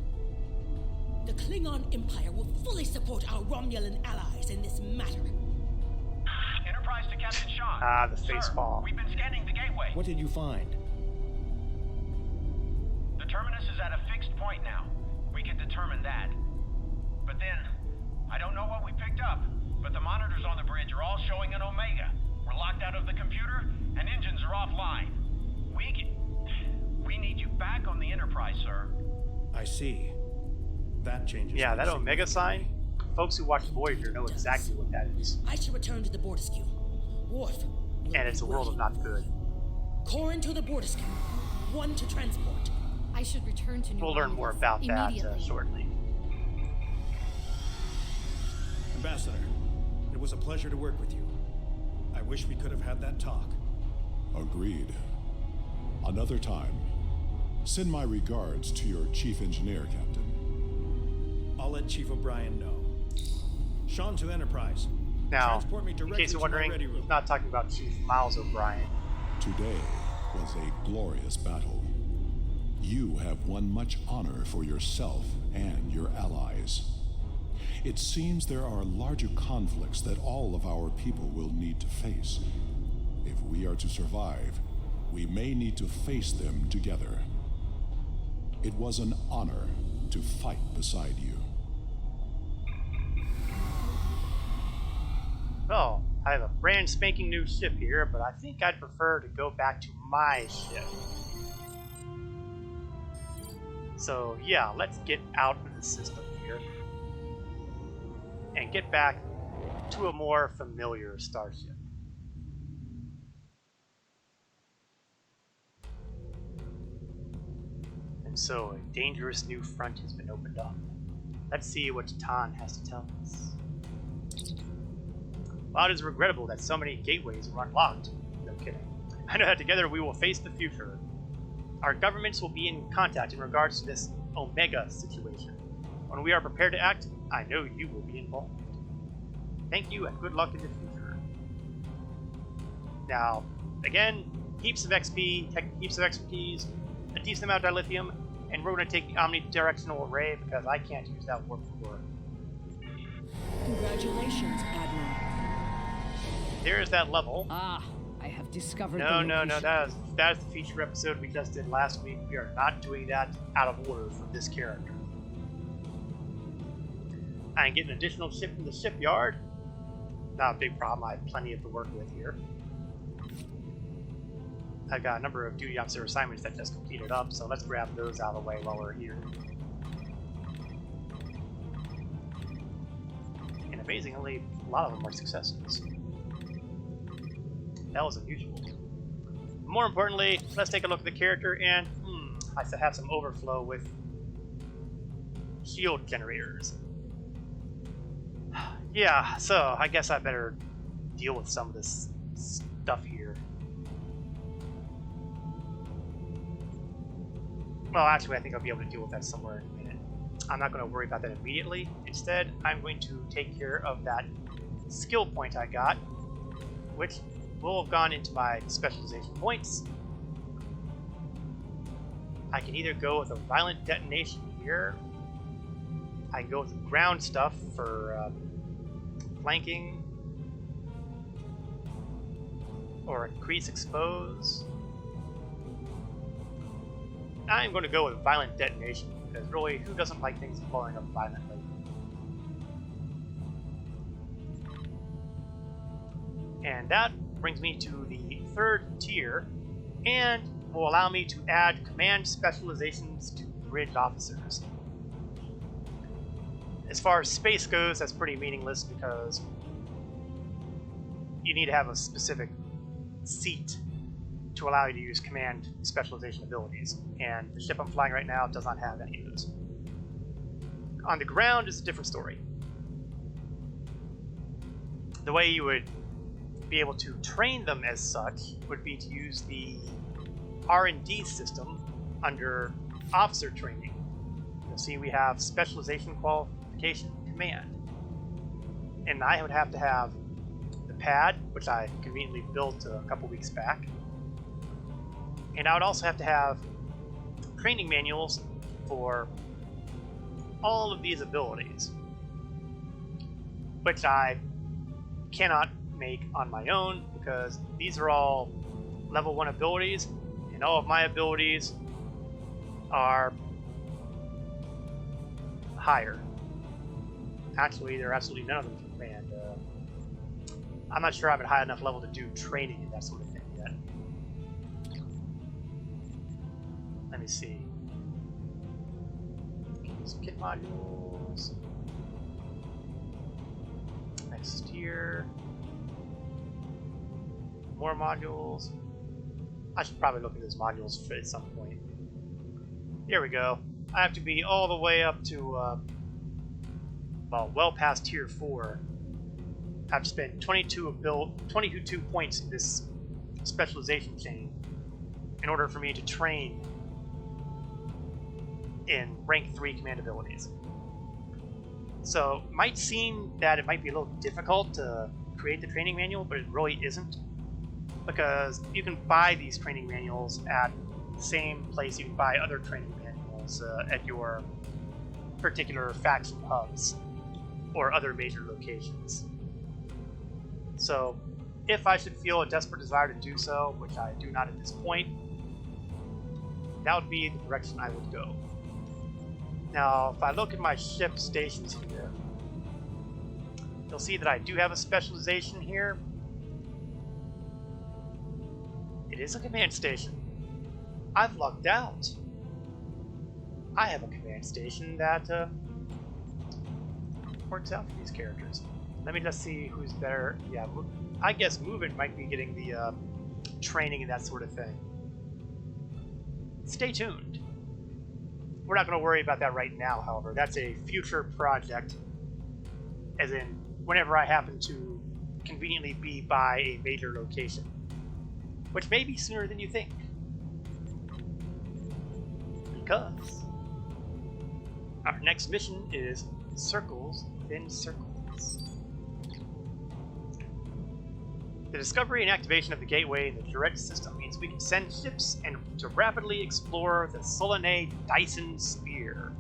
The Klingon Empire will fully support our Romulan allies in this matter. Enterprise to Captain Sean. Ah, the face Sir, palm. we've been scanning the gateway. What did you find? The terminus is at a fixed point now. We can determine that. But then, I don't know what we picked up, but the monitors on the bridge are all showing an Omega. We're locked out of the computer, and engines are offline. We need you back on the Enterprise, sir. I see. That changes. Yeah, that things Omega sign? significantly. Folks who watch Voyager know exactly what that is. I should return to the Bortiskew. Worf. will And it's be a world of working. not good. Corin to the Bortiskew. One to transport. I should return to New We'll learn more Romulus about that immediately. shortly. Ambassador, it was a pleasure to work with you. I wish we could have had that talk. Agreed. Another time. Send my regards to your chief engineer, Captain. I'll let Chief O'Brien know. Sean to Enterprise. Now, Transport me in directly case you're to my wondering, ready room. he's not talking about Chief Miles O'Brien. Today was a glorious battle. You have won much honor for yourself and your allies. It seems there are larger conflicts that all of our people will need to face. If we are to survive, we may need to face them together. It was an honor to fight beside you. Well, I have a brand spanking new ship here, but I think I'd prefer to go back to my ship. So yeah, let's get out of the system here and get back to a more familiar starship. And so a dangerous new front has been opened up. Let's see what Titan has to tell us. While it is regrettable that so many gateways were unlocked, no kidding, I know that together we will face the future. Our governments will be in contact in regards to this Omega situation. When we are prepared to act, I know you will be involved. Thank you and good luck in the future. Now, again, heaps of XP, heaps of expertise, a decent amount of dilithium, and we're going to take the omnidirectional array because I can't use that warp core. Congratulations, Admiral. There's that level. Ah, I have discovered No, the no, location. that is the feature episode we just did last week. We are not doing that out of order for this character. I can get an additional ship from the shipyard. Not a big problem. I have plenty of to work with here. I've got a number of duty officer assignments that just completed up, so let's grab those out of the way while we're here. And amazingly, a lot of them are successes. That was unusual. More importantly, let's take a look at the character, and I have some overflow with shield generators. Yeah, so I guess I better deal with some of this stuff here. Well, actually, I think I'll be able to deal with that somewhere in a minute. I'm not going to worry about that immediately. Instead, I'm going to take care of that skill point I got, which will have gone into my specialization points. I can either go with a violent detonation here. I can go with ground stuff for flanking, or increase expose. I'm going to go with violent detonation, because really, who doesn't like things blowing up violently? And that brings me to the third tier, and will allow me to add command specializations to bridge officers. As far as space goes, that's pretty meaningless because you need to have a specific seat to allow you to use command specialization abilities, and the ship I'm flying right now does not have any of those. On the ground is a different story. The way you would be able to train them as such would be to use the R&D system under officer training. You'll see we have specialization qualification command, and I would have to have the pad, which I conveniently built a couple weeks back, and I would also have to have training manuals for all of these abilities, which I cannot make on my own because these are all level 1 abilities, and all of my abilities are higher. Actually, there are absolutely none of them for command. I'm not sure I'm at high enough level to do training and that sort of thing yet. Let me see. Some kit modules. Next tier. More modules. I should probably look at those modules at some point. Here we go. I have to be all the way up to, well past tier 4. I have to spend 22 points in this specialization chain in order for me to train in rank 3 command abilities. So, it might seem that it might be a little difficult to create the training manual, but it really isn't. Because you can buy these training manuals at the same place you can buy other training manuals at your particular faction hubs or other major locations. So, if I should feel a desperate desire to do so, which I do not at this point, that would be the direction I would go. Now, if I look at my ship stations here, you'll see that I do have a specialization here. It is a command station. I've lucked out. I have a command station that works out for these characters. Let me just see who's better. Yeah, I guess Movement might be getting the training and that sort of thing. Stay tuned. We're not going to worry about that right now, however. That's a future project, as in whenever I happen to conveniently be by a major location, which may be sooner than you think. Because our next mission is Circles Within Circles. The discovery and activation of the gateway in the direct system means we can send ships and to rapidly explore the Solanae Dyson Sphere,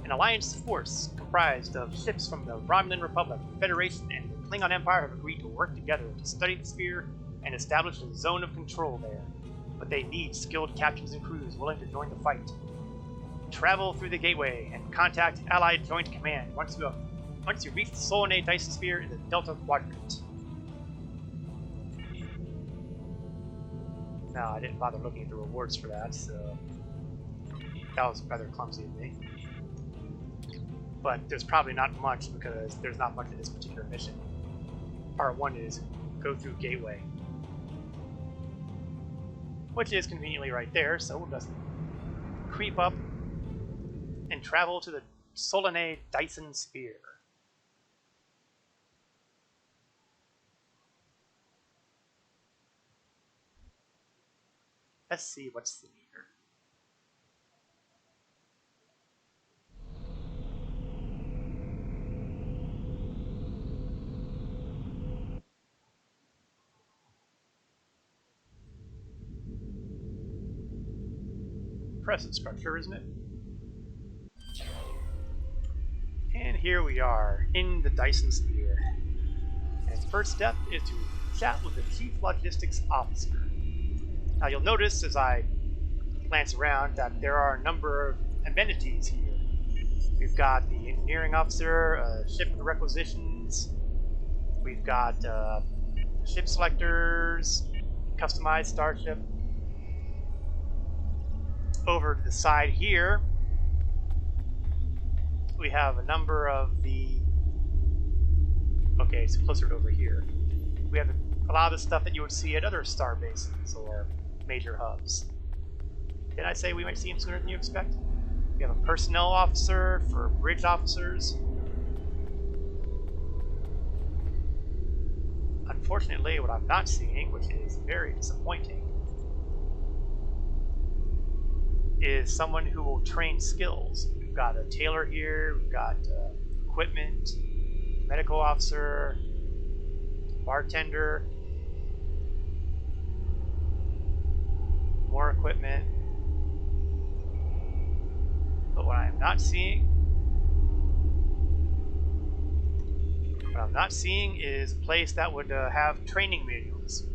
an alliance force comprised of ships from the Romulan Republic, Federation, and the Klingon Empire have agreed to work together to study the sphere and establish a zone of control there. But they need skilled captains and crews willing to join the fight. Travel through the gateway and contact Allied Joint Command once you reach the Solanae Dyson Sphere in the Delta Quadrant. No, I didn't bother looking at the rewards for that, so that was rather clumsy of me. But there's probably not much because there's not much in this particular mission. Part 1 is go through Gateway, which is conveniently right there, so we'll just creep up and travel to the Solanae Dyson Sphere. Let's see what's in here. Present structure, isn't it? And here we are in the Dyson Sphere. And first step is to chat with the Chief Logistics Officer. Now you'll notice as I glance around that there are a number of amenities here. We've got the Engineering Officer, Ship Requisitions, we've got Ship Selectors, Customized Starship. Over to the side here, we have a number of the... Okay, so closer to over here. We have a lot of the stuff that you would see at other star bases or major hubs. Did I say we might see him sooner than you expect? We have a personnel officer for bridge officers. Unfortunately, what I'm not seeing, which is very disappointing, is someone who will train skills. We've got a tailor here, we've got equipment, medical officer, bartender, more equipment. But what I'm not seeing is a place that would have training manuals.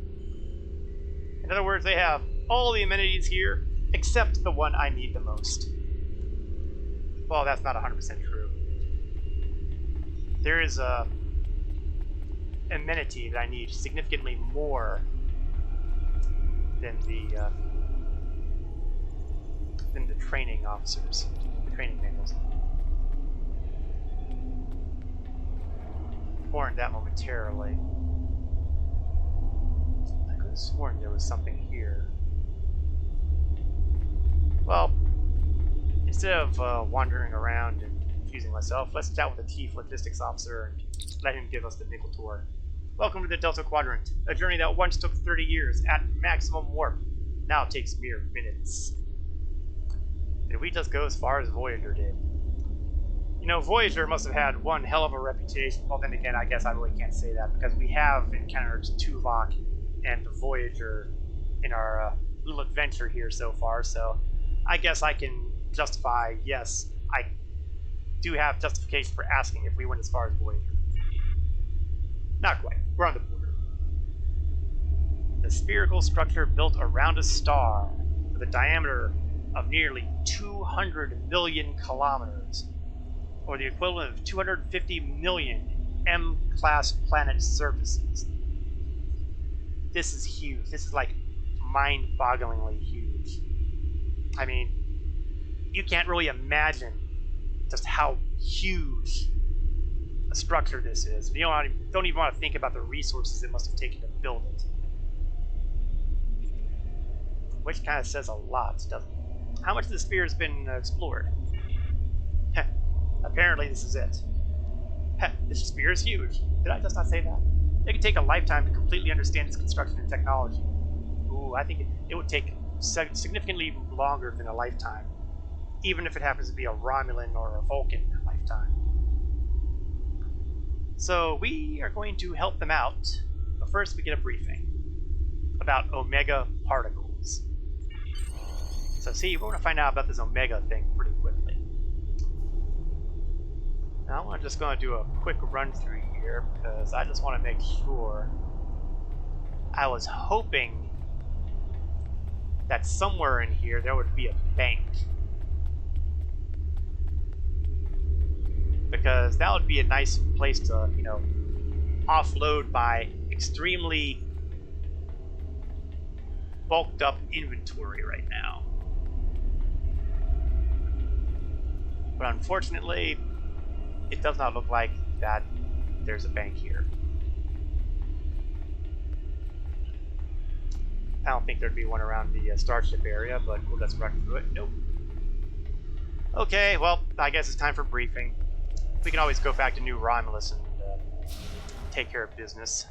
In other words, they have all the amenities here except the one I need the most. Well, that's not 100% true. There is a amenity that I need significantly more than the training officers, the training manuals. More on that momentarily. I could have sworn there was something here. Well, instead of wandering around and confusing myself, let's chat with the Chief Logistics Officer and let him give us the nickel tour. Welcome to the Delta Quadrant, a journey that once took 30 years at maximum warp, now takes mere minutes. Did we just go as far as Voyager did? You know, Voyager must have had one hell of a reputation. Well, then again, I guess I really can't say that, because we have encountered Tuvok and the Voyager in our little adventure here so far, so I guess I can justify, yes, I do have justification for asking if we went as far as Voyager. Not quite. We're on the border. The spherical structure built around a star with a diameter of nearly 200 million kilometers, or the equivalent of 250 million M-class planet surfaces. This is huge. This is like mind-bogglingly huge. I mean, you can't really imagine just how huge a structure this is. You don't even want to think about the resources it must have taken to build it. Which kind of says a lot, doesn't it? How much of the sphere has been explored? Heh, apparently this is it. Heh, this sphere is huge. Did I just not say that? It could take a lifetime to completely understand its construction and technology. Ooh, I think it would take significantly longer than a lifetime, even if it happens to be a Romulan or a Vulcan lifetime. So we are going to help them out, but first we get a briefing about Omega particles. So see, we're going to find out about this Omega thing pretty quickly. Now I'm just going to do a quick run through here because I just want to make sure. I was hoping that somewhere in here there would be a bank, because that would be a nice place to, you know, offload my extremely bulked up inventory right now. But unfortunately, it does not look like that there's a bank here. I don't think there'd be one around the Starship area, but let's run through it. Nope. Okay, well, I guess it's time for briefing. We can always go back to New Romulus and take care of business.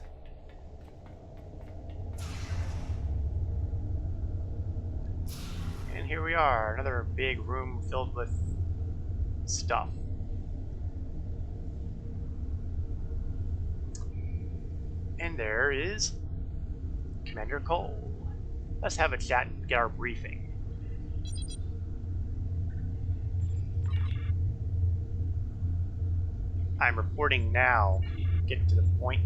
And here we are, another big room filled with stuff. And there is Commander Cole. Let's have a chat and get our briefing. I'm reporting now. Get to the point.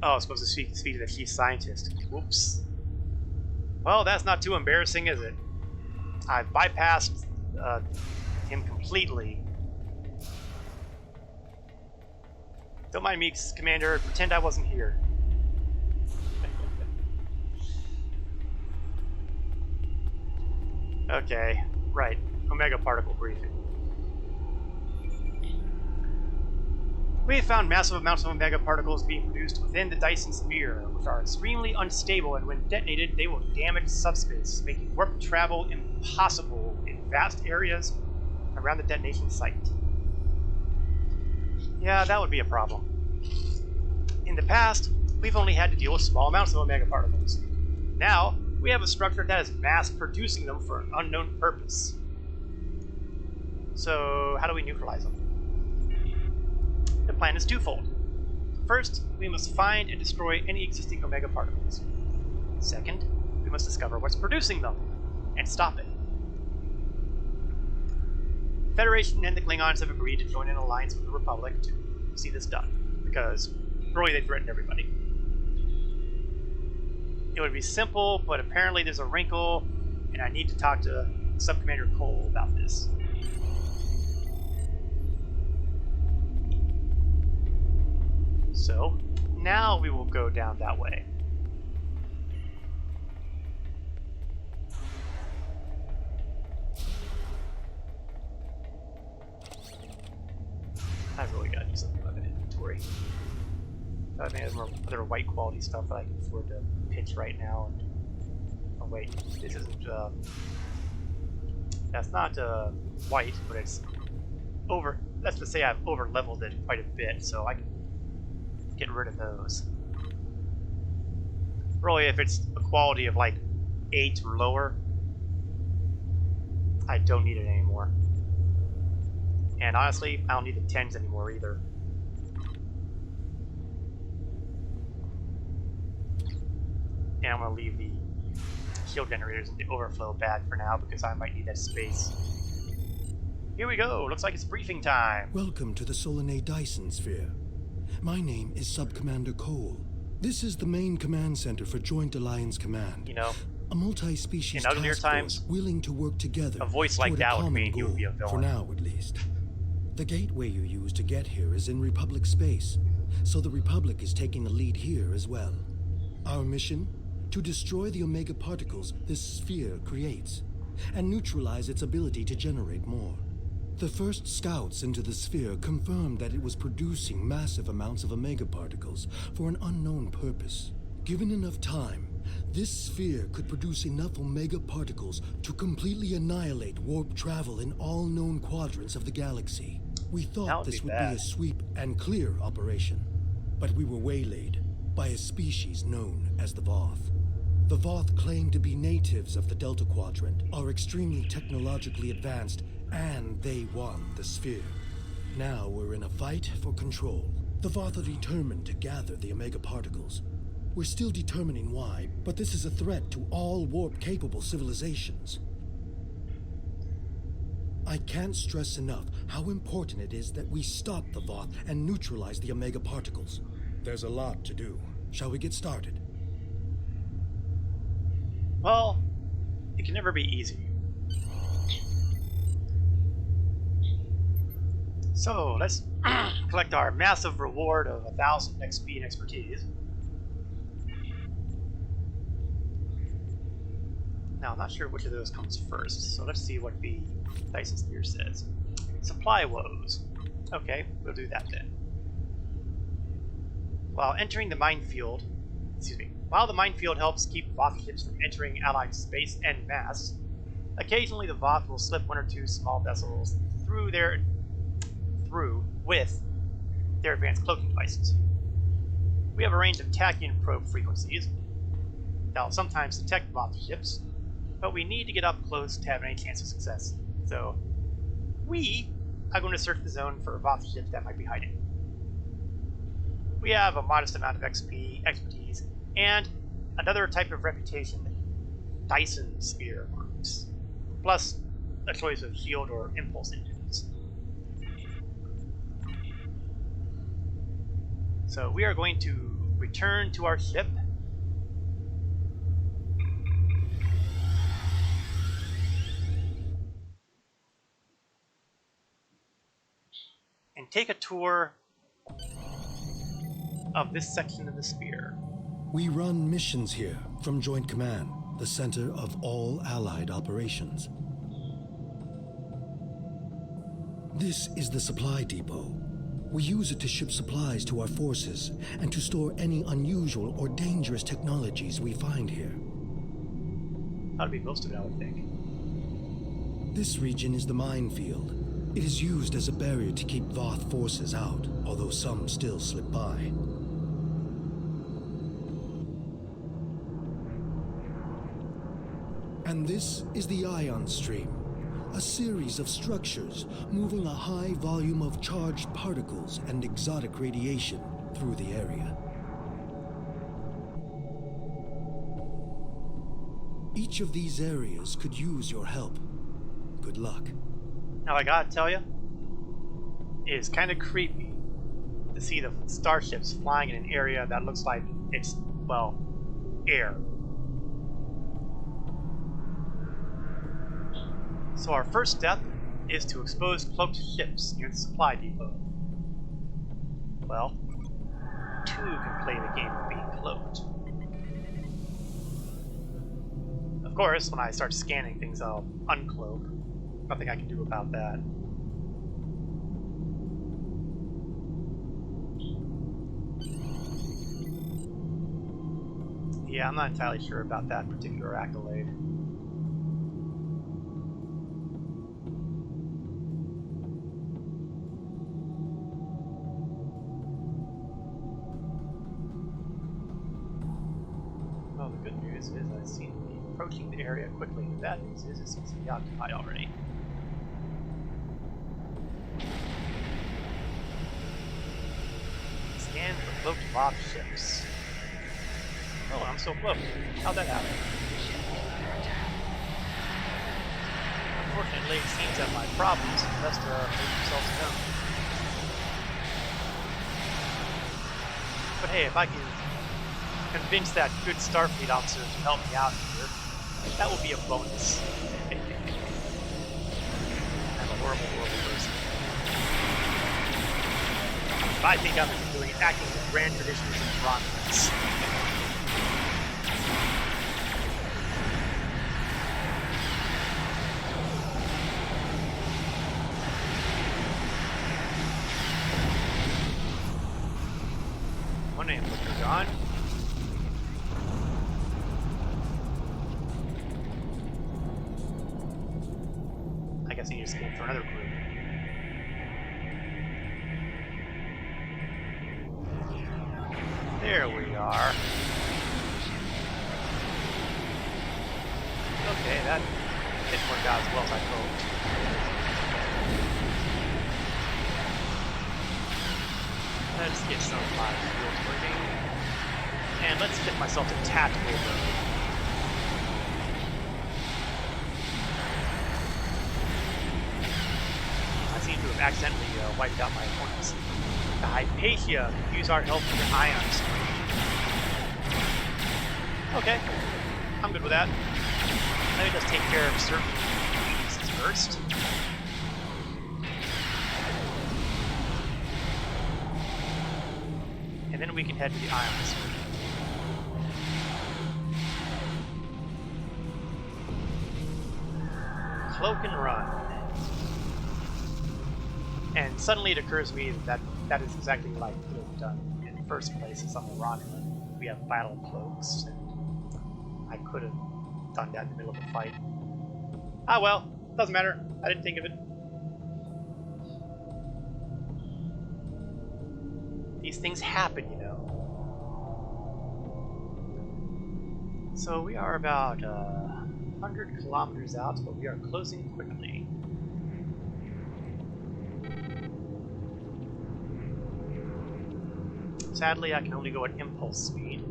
Oh, I was supposed to speak to the chief scientist. Whoops. Well, that's not too embarrassing, is it? I've bypassed him completely. Don't mind me, Commander. Pretend I wasn't here. Okay, right. Omega particle briefing. We have found massive amounts of Omega particles being produced within the Dyson sphere, which are extremely unstable, and when detonated, they will damage subspace, making warp travel impossible in vast areas around the detonation site. Yeah, that would be a problem. In the past, we've only had to deal with small amounts of Omega particles. Now, we have a structure that is mass producing them for an unknown purpose. So, how do we neutralize them? The plan is twofold. First, we must find and destroy any existing Omega particles. Second, we must discover what's producing them and stop it. The Federation and the Klingons have agreed to join an alliance with the Republic to see this done, because really they threaten everybody. It would be simple, but apparently there's a wrinkle, and I need to talk to Sub-Commander Cole about this. So, now we will go down that way. I've really got to do something about an inventory. I think there's more other white quality stuff that I can afford to pitch right now. And oh wait, this isn't. That's not white, but it's over. Let's just say I've over leveled it quite a bit, so I can get rid of those. Really, if it's a quality of like 8 or lower, I don't need it anymore. And honestly, I don't need the 10s anymore either. And I'm going to leave the shield generators in the overflow bag for now because I might need that space. Here we go. Looks like it's briefing time. Welcome to the Solanae Dyson Sphere. My name is Sub-Commander Cole. This is the main command center for Joint Alliance Command. You know, a multi-species in uglier task times, force willing to work together. A voice like that would mean you would be a villain. For now, at least. The gateway you use to get here is in Republic space, so the Republic is taking the lead here as well. Our mission? To destroy the Omega particles this sphere creates, and neutralize its ability to generate more. The first scouts into the sphere confirmed that it was producing massive amounts of Omega particles for an unknown purpose. Given enough time, this sphere could produce enough Omega particles to completely annihilate warp travel in all known quadrants of the galaxy. We thought this would be a sweep and clear operation, but we were waylaid by a species known as the Voth. The Voth claim to be natives of the Delta Quadrant, are extremely technologically advanced, and they won the sphere. Now we're in a fight for control. The Voth are determined to gather the Omega particles. We're still determining why, but this is a threat to all warp-capable civilizations. I can't stress enough how important it is that we stop the Voth and neutralize the Omega particles. There's a lot to do. Shall we get started? Well, it can never be easy. So, let's collect our massive reward of 1,000 XP and expertise. Now, I'm not sure which of those comes first, so let's see what the Dyson Sphere says. Supply woes. Okay, we'll do that then. While entering the minefield, While the minefield helps keep Voth ships from entering Allied space en masse, occasionally the Voth will slip one or two small vessels through with their advanced cloaking devices. We have a range of tachyon probe frequencies that'll sometimes detect Voth ships, but we need to get up close to have any chance of success. So we are going to search the zone for Voth ships that might be hiding. We have a modest amount of XP, expertise, and another type of reputation, Dyson Spear marks, plus a choice of shield or impulse engines. So we are going to return to our ship. And take a tour of this section of the Spear. We run missions here from Joint Command, the center of all Allied operations. This is the supply depot. We use it to ship supplies to our forces and to store any unusual or dangerous technologies we find here. That'd be most of it, I would think. This region is the minefield. It is used as a barrier to keep Voth forces out, although some still slip by. And this is the ion stream, a series of structures moving a high volume of charged particles and exotic radiation through the area. Each of these areas could use your help. Good luck. Now, I gotta tell you, it is kind of creepy to see the starships flying in an area that looks like it's, well, air. So our first step is to expose cloaked ships near the supply depot. Well, two can play the game of being cloaked. Of course, when I start scanning things, I'll uncloak. Nothing I can do about that. Yeah, I'm not entirely sure about that particular accolade. Well, the good news is I seem to be approaching the area quickly. The bad news is it seems to be occupied already. Scan for cloaked Voth ships. Oh, I'm so close. How'd that happen? Unfortunately, it seems that my problems have best make themselves known. But hey, if I can convince that good Starfleet officer to help me out here, that will be a bonus. I'm a horrible person. I think I'm doing acting with grand traditions and Romulans. One name, Mr. John. I guess I need to scan for another crew. There we are. Okay, that didn't work out as well as I hoped. Let's get some of my fuels working. And let's get myself to tactical mode. I seem to have accidentally wiped out my opponents. The Hypatia use our help for the ion stream. Okay, I'm good with that. Let me just take care of certain pieces first. And then we can head to the ion stream. Cloak and run. And suddenly it occurs to me that that is exactly what I could have done in the first place, as I'm a Romulan. we have battle cloaks, and I could have done that in the middle of the fight. Ah well, doesn't matter. I didn't think of it. These things happen, you know. So we are about 100 kilometers out, but we are closing quickly. Sadly, I can only go at impulse speed.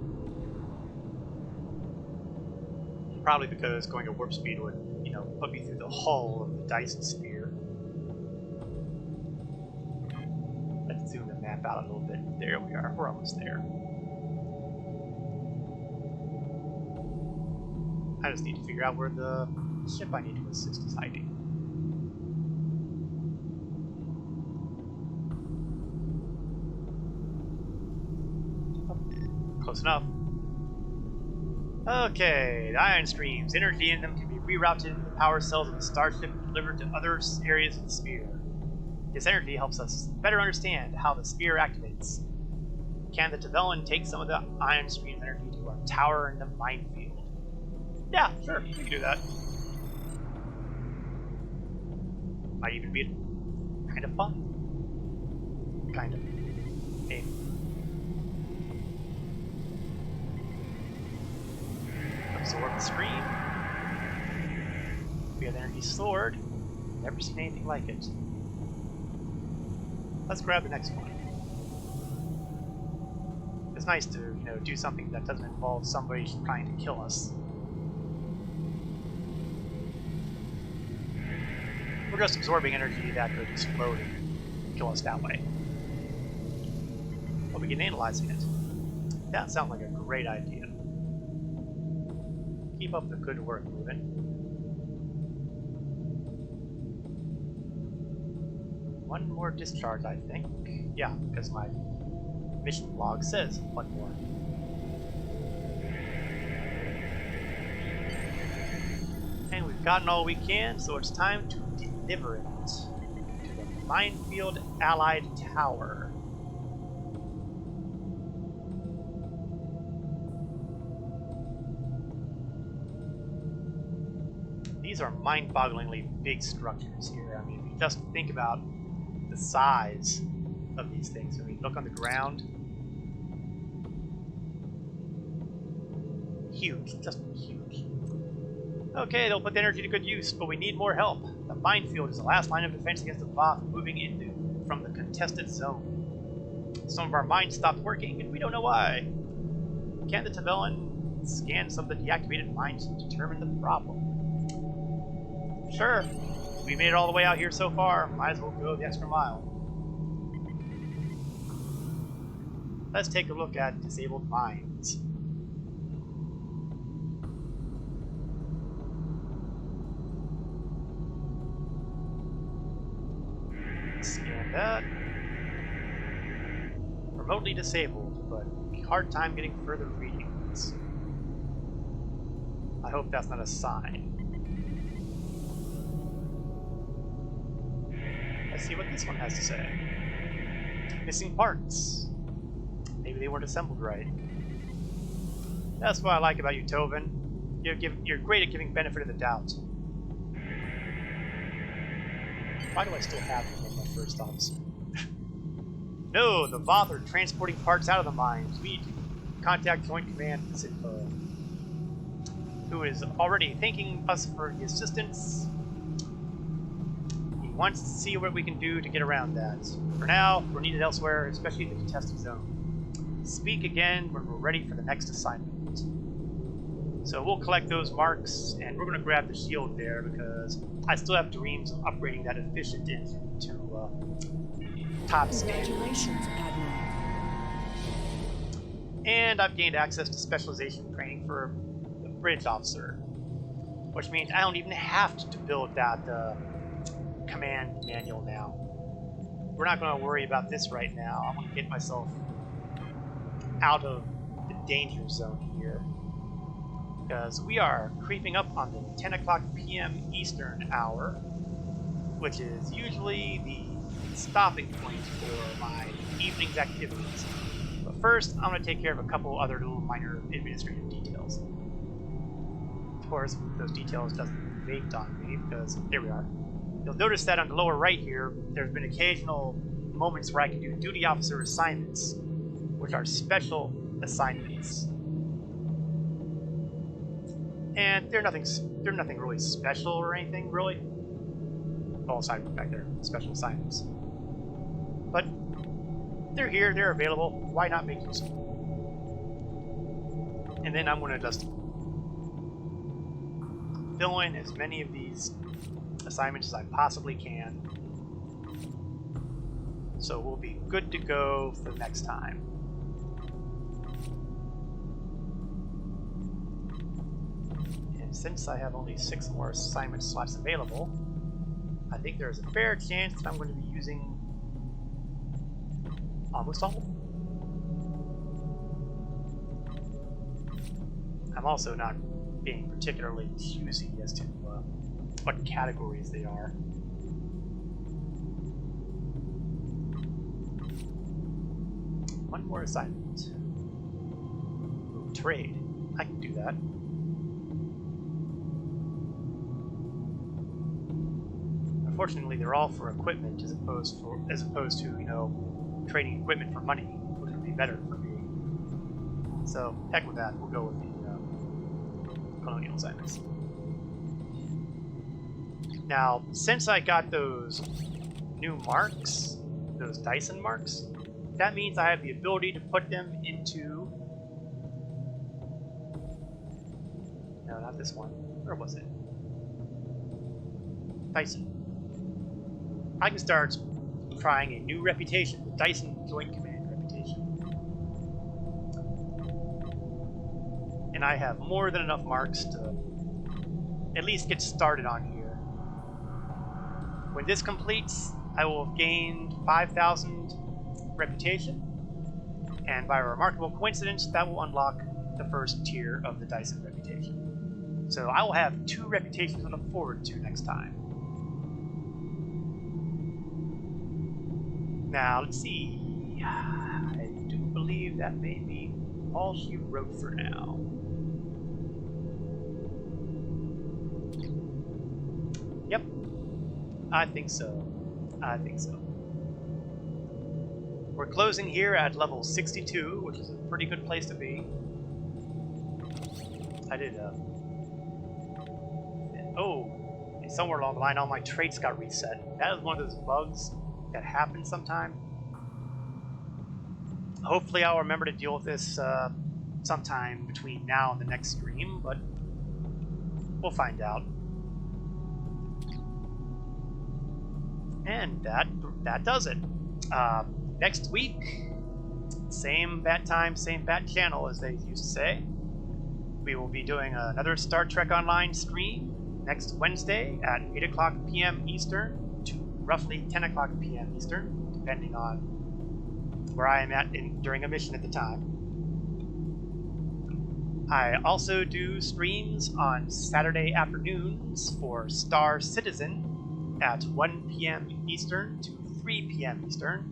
Probably because going at warp speed would, you know, put me through the hull of the Dyson sphere. Let's zoom the map out a little bit. There we are. We're almost there. I just need to figure out where the ship I need to assist is hiding. Oh, close enough. Okay, the ion streams. Energy in them can be rerouted into the power cells of the starship and delivered to other areas of the sphere. This energy helps us better understand how the sphere activates. Can the Tavellan take some of the ion stream energy to our tower in the minefield? Yeah, sure, we can do that. Might even be kind of fun. Kind of. Maybe. Absorb the stream. We have the energy sword. Never seen anything like it. Let's grab the next one. It's nice to, you know, do something that doesn't involve somebody trying to kill us. We're just absorbing energy that could explode and kill us that way. But we can analyzing it. That sounds like a great idea. Keep up the good work, moving. One more discharge, I think. Yeah, because my mission log says one more. And we've gotten all we can, so it's time to deliver it to the Minefield Allied Tower. These are mind-bogglingly big structures here. I mean, if you just think about the size of these things. When we look on the ground, huge, just huge. Okay, they'll put the energy to good use, but we need more help. The minefield is the last line of defense against the Voth moving into from the contested zone. Some of our mines stopped working, and we don't know why. Can the Tavellan scan some of the deactivated mines to determine the problem? Sure. We made it all the way out here so far. Might as well go the extra mile. Let's take a look at disabled mines. Scan that. Remotely disabled, but hard time getting further readings. I hope that's not a sign. Let's see what this one has to say. Missing parts. Maybe they weren't assembled right. That's what I like about you, Tovin. You're great at giving benefit of the doubt. Why do I still have them in my first officer? No, the Voth are transporting parts out of the mines. We need to contact Joint Command Info, who is already thanking us for the assistance. He wants to see what we can do to get around that. For now, we're needed elsewhere, especially the contested zone. Speak again when we're ready for the next assignment. So we'll collect those marks, and we're going to grab the shield there because I still have dreams of upgrading that efficient engine to top standard. Congratulations, Admiral. And I've gained access to specialization training for the bridge officer, which means I don't even have to build that command manual now. We're not going to worry about this right now. I want to get myself out of the danger zone here, because we are creeping up on the 10 o'clock p.m. Eastern hour, which is usually the stopping point for my evening's activities. But first, I'm going to take care of a couple other little minor administrative details. Of course, those details doesn't wait on me because here we are. You'll notice that on the lower right here, there's been occasional moments where I can do duty officer assignments, which are special assignments. And they're nothing really special or anything, really. Well, aside from back there, special assignments. But they're here, they're available. Why not make use of them? And then I'm going to just fill in as many of these assignments as I possibly can. So we'll be good to go for next time. And since I have only 6 more assignment slots available, I think there's a fair chance that I'm going to be using almost all of them. I'm also not being particularly choosy as to what categories they are. One more assignment. Ooh, trade. I can do that. Unfortunately, they're all for equipment as opposed to, you know, trading equipment for money, which would be better for me. So, heck with that. We'll go with the colonial assignments. Now, since I got those new marks, those Dyson marks, that means I have the ability to put them into... No, not this one. Where was it? Dyson. I can start trying a new reputation, the Dyson Joint Command reputation. And I have more than enough marks to at least get started on here. When this completes, I will have gained 5,000 reputation, and by a remarkable coincidence, that will unlock the first tier of the Dyson reputation. So I will have 2 reputations to look forward to next time. Now, let's see. I do believe that may be all she wrote for now. Yep. I think so. I think so. We're closing here at level 62, which is a pretty good place to be. I did, oh, and somewhere along the line, all my traits got reset. That is one of those bugs that happens sometime. Hopefully I'll remember to deal with this sometime between now and the next stream, but we'll find out. And that does it. Next week, same bat time, same bat channel, as they used to say. We will be doing another Star Trek Online stream next Wednesday at 8 o'clock p.m. Eastern to roughly 10 o'clock p.m. Eastern, depending on where I am at during a mission at the time. I also do streams on Saturday afternoons for Star Citizen at 1 p.m. Eastern to 3 p.m. Eastern.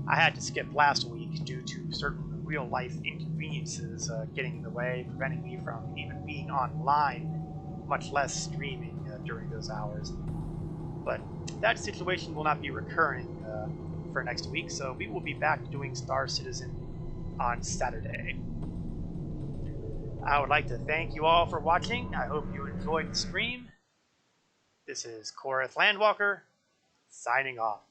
I had to skip last week due to certain real-life inconveniences getting in the way, preventing me from even being online, much less streaming during those hours. But that situation will not be recurring for next week, so we will be back doing Star Citizen on Saturday. I would like to thank you all for watching. I hope you enjoyed the stream. This is Korath Landwalker, signing off.